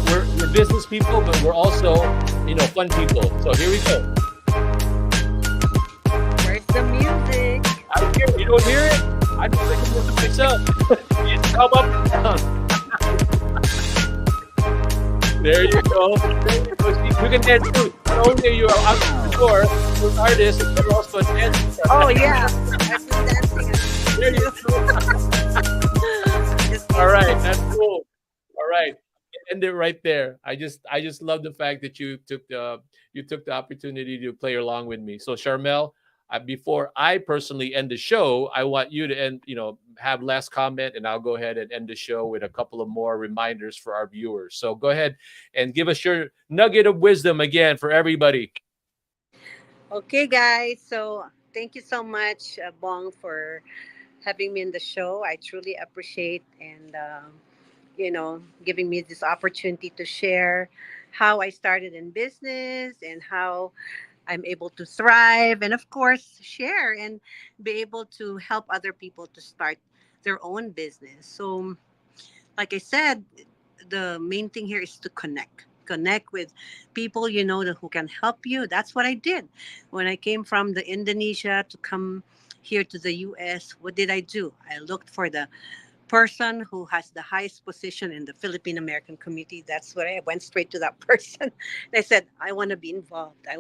business people, but we're also fun people. So here we go. Where's the music? I don't hear it. You don't hear it? I just like to listen myself. You just come up and down. There you go. You can dance too. Not only are you out the door, you're an artist, but you're also a dancer. Oh yeah. I've been dancing. There you go. All right, that's cool. All right, end it right there. I just love the fact that you took the opportunity to play along with me. So Charmel, before I personally end the show, I want you to have last comment, and I'll go ahead and end the show with a couple of more reminders for our viewers. So go ahead and give us your nugget of wisdom again for everybody. Okay, guys. So thank you so much, Bong, for having me in the show. I truly appreciate and giving me this opportunity to share how I started in business and how I'm able to thrive, and of course share and be able to help other people to start their own business. So like I said, the main thing here is to connect with people who can help you. That's what I did when I came from the Indonesia to come here to the US. What did I do? I looked for the person who has the highest position in the Philippine American community. That's what I went straight to that person. I said, I want to be involved. Uh, I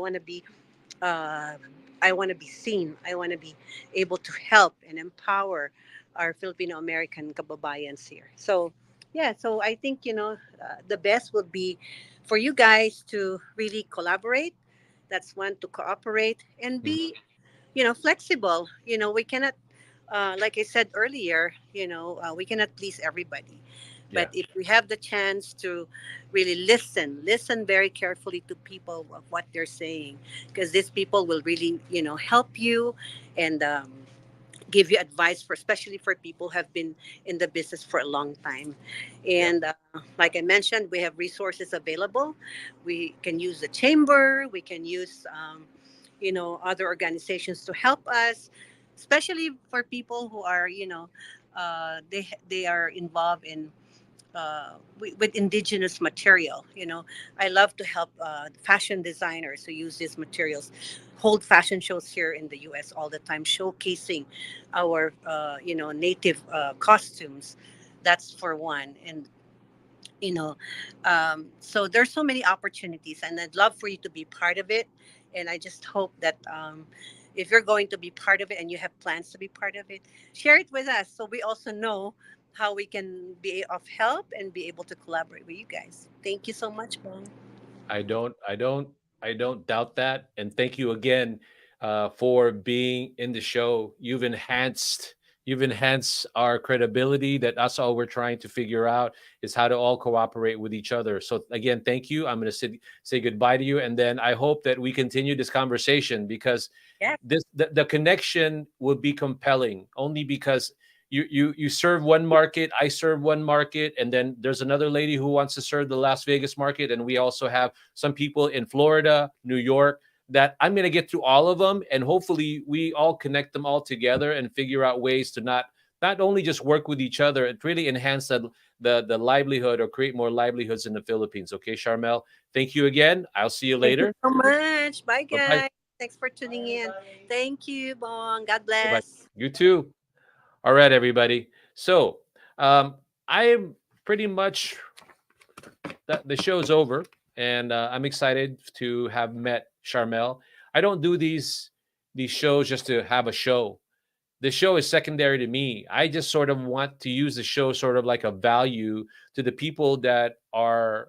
want to be seen. I want to be able to help and empower our Filipino American kababayans here. So, yeah, so I think, the best would be for you guys to really collaborate. That's one, to cooperate and Mhm. be, flexible. We cannot, like I said earlier, we cannot please everybody. But Yeah. if we have the chance to really listen very carefully to people of what they're saying, because these people will really, help you and give you advice for, especially for people who have been in the business for a long time. Yeah. And like I mentioned, we have resources available. We can use the chamber. We can use, other organizations to help us, especially for people who are, they are involved in with indigenous material. I love to help fashion designers who use these materials, hold fashion shows here in the US all the time, showcasing our native costumes. That's for one. And you know so there's so many opportunities, and I'd love for you to be part of it. And I just hope that if you're going to be part of it and you have plans to be part of it, share it with us so we also know how we can be of help and be able to collaborate with you guys. Thank you so much, Bong. I don't, I don't, I don't doubt that. And thank you again for being in the show. You've enhanced our credibility. That's all we're trying to figure out is how to all cooperate with each other. So again, thank you. I'm going to say goodbye to you, and then I hope that we continue this conversation because Yeah. the connection would be compelling only because you serve one market, I serve one market, and then there's another lady who wants to serve the Las Vegas market, and we also have some people in Florida, New York, that I'm going to get through all of them, and hopefully we all connect them all together and figure out ways to not only just work with each other and really enhance the livelihood or create more livelihoods in the Philippines. Okay, Charmel, thank you again. I'll see you Thank you later. so much. Bye, Bye bye. guys. Thanks for tuning in. Thank you, Bong. God Bye bye. bless. You too. All right, everybody. So I'm pretty much the show's over, and I'm excited to have met Charmel. I don't do these shows just to have a show. The show is secondary to me. I just sort of want to use the show sort of like a value to the people that are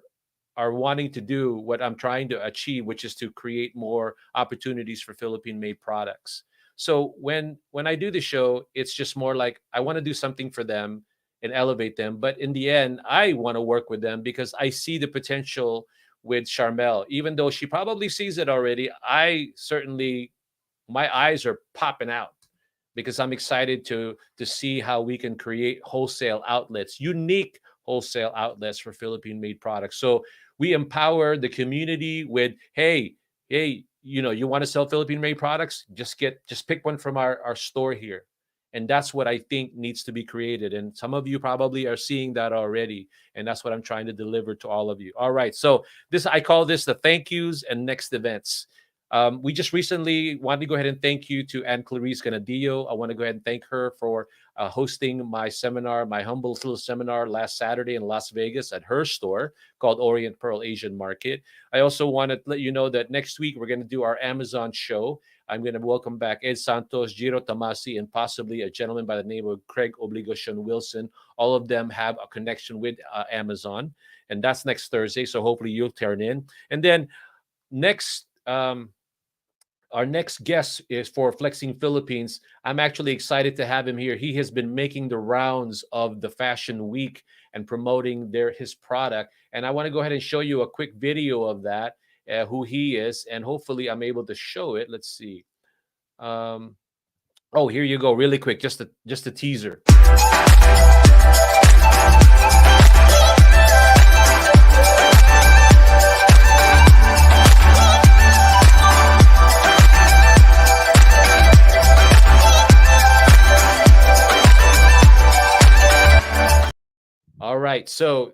wanting to do what I'm trying to achieve, which is to create more opportunities for Philippine-made products. So when I do the show, it's just more like I want to do something for them and elevate them. But in the end, I want to work with them because I see the potential with Charmel. Even though she probably sees it already, I certainly my eyes are popping out because I'm excited to see how we can create wholesale outlets, unique wholesale outlets for Philippine made products. So we empower the community with, hey, you want to sell Philippine made products? Just pick one from our store here. And that's what I think needs to be created. And some of you probably are seeing that already. And that's what I'm trying to deliver to all of you. All right. So I call this the thank yous and next events. We just recently wanted to go ahead and thank you to Anne Clarice Ganadillo. I want to go ahead and thank her for hosting my seminar, my humble little seminar last Saturday in Las Vegas at her store called Orient Pearl Asian Market. I also want to let you know that next week we're going to do our Amazon show. I'm going to welcome back Ed Santos, Jiro Tamasi, and possibly a gentleman by the name of Craig Obligation Wilson. All of them have a connection with Amazon, and that's next Thursday. So hopefully you'll turn in. And then next, our next guest is for Flexing Philippines. I'm actually excited to have him here. He has been making the rounds of the Fashion Week and promoting his product. And I want to go ahead and show you a quick video of that, who he is, and hopefully I'm able to show it. Let's see. Oh, here you go, really quick, just a teaser. All right, so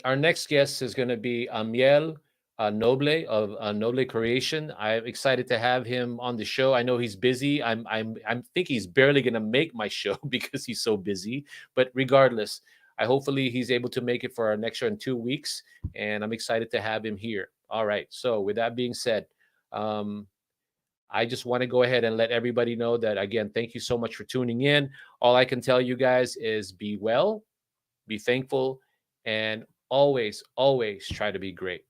our next guest is going to be Amiel Noble of Noble Creation. I'm excited to have him on the show. I know he's busy. I think he's barely going to make my show because he's so busy. But regardless, hopefully he's able to make it for our next show in 2 weeks, and I'm excited to have him here. All right. So with that being said, I just want to go ahead and let everybody know that, again, thank you so much for tuning in. All I can tell you guys is be well, be thankful, and always, always try to be great.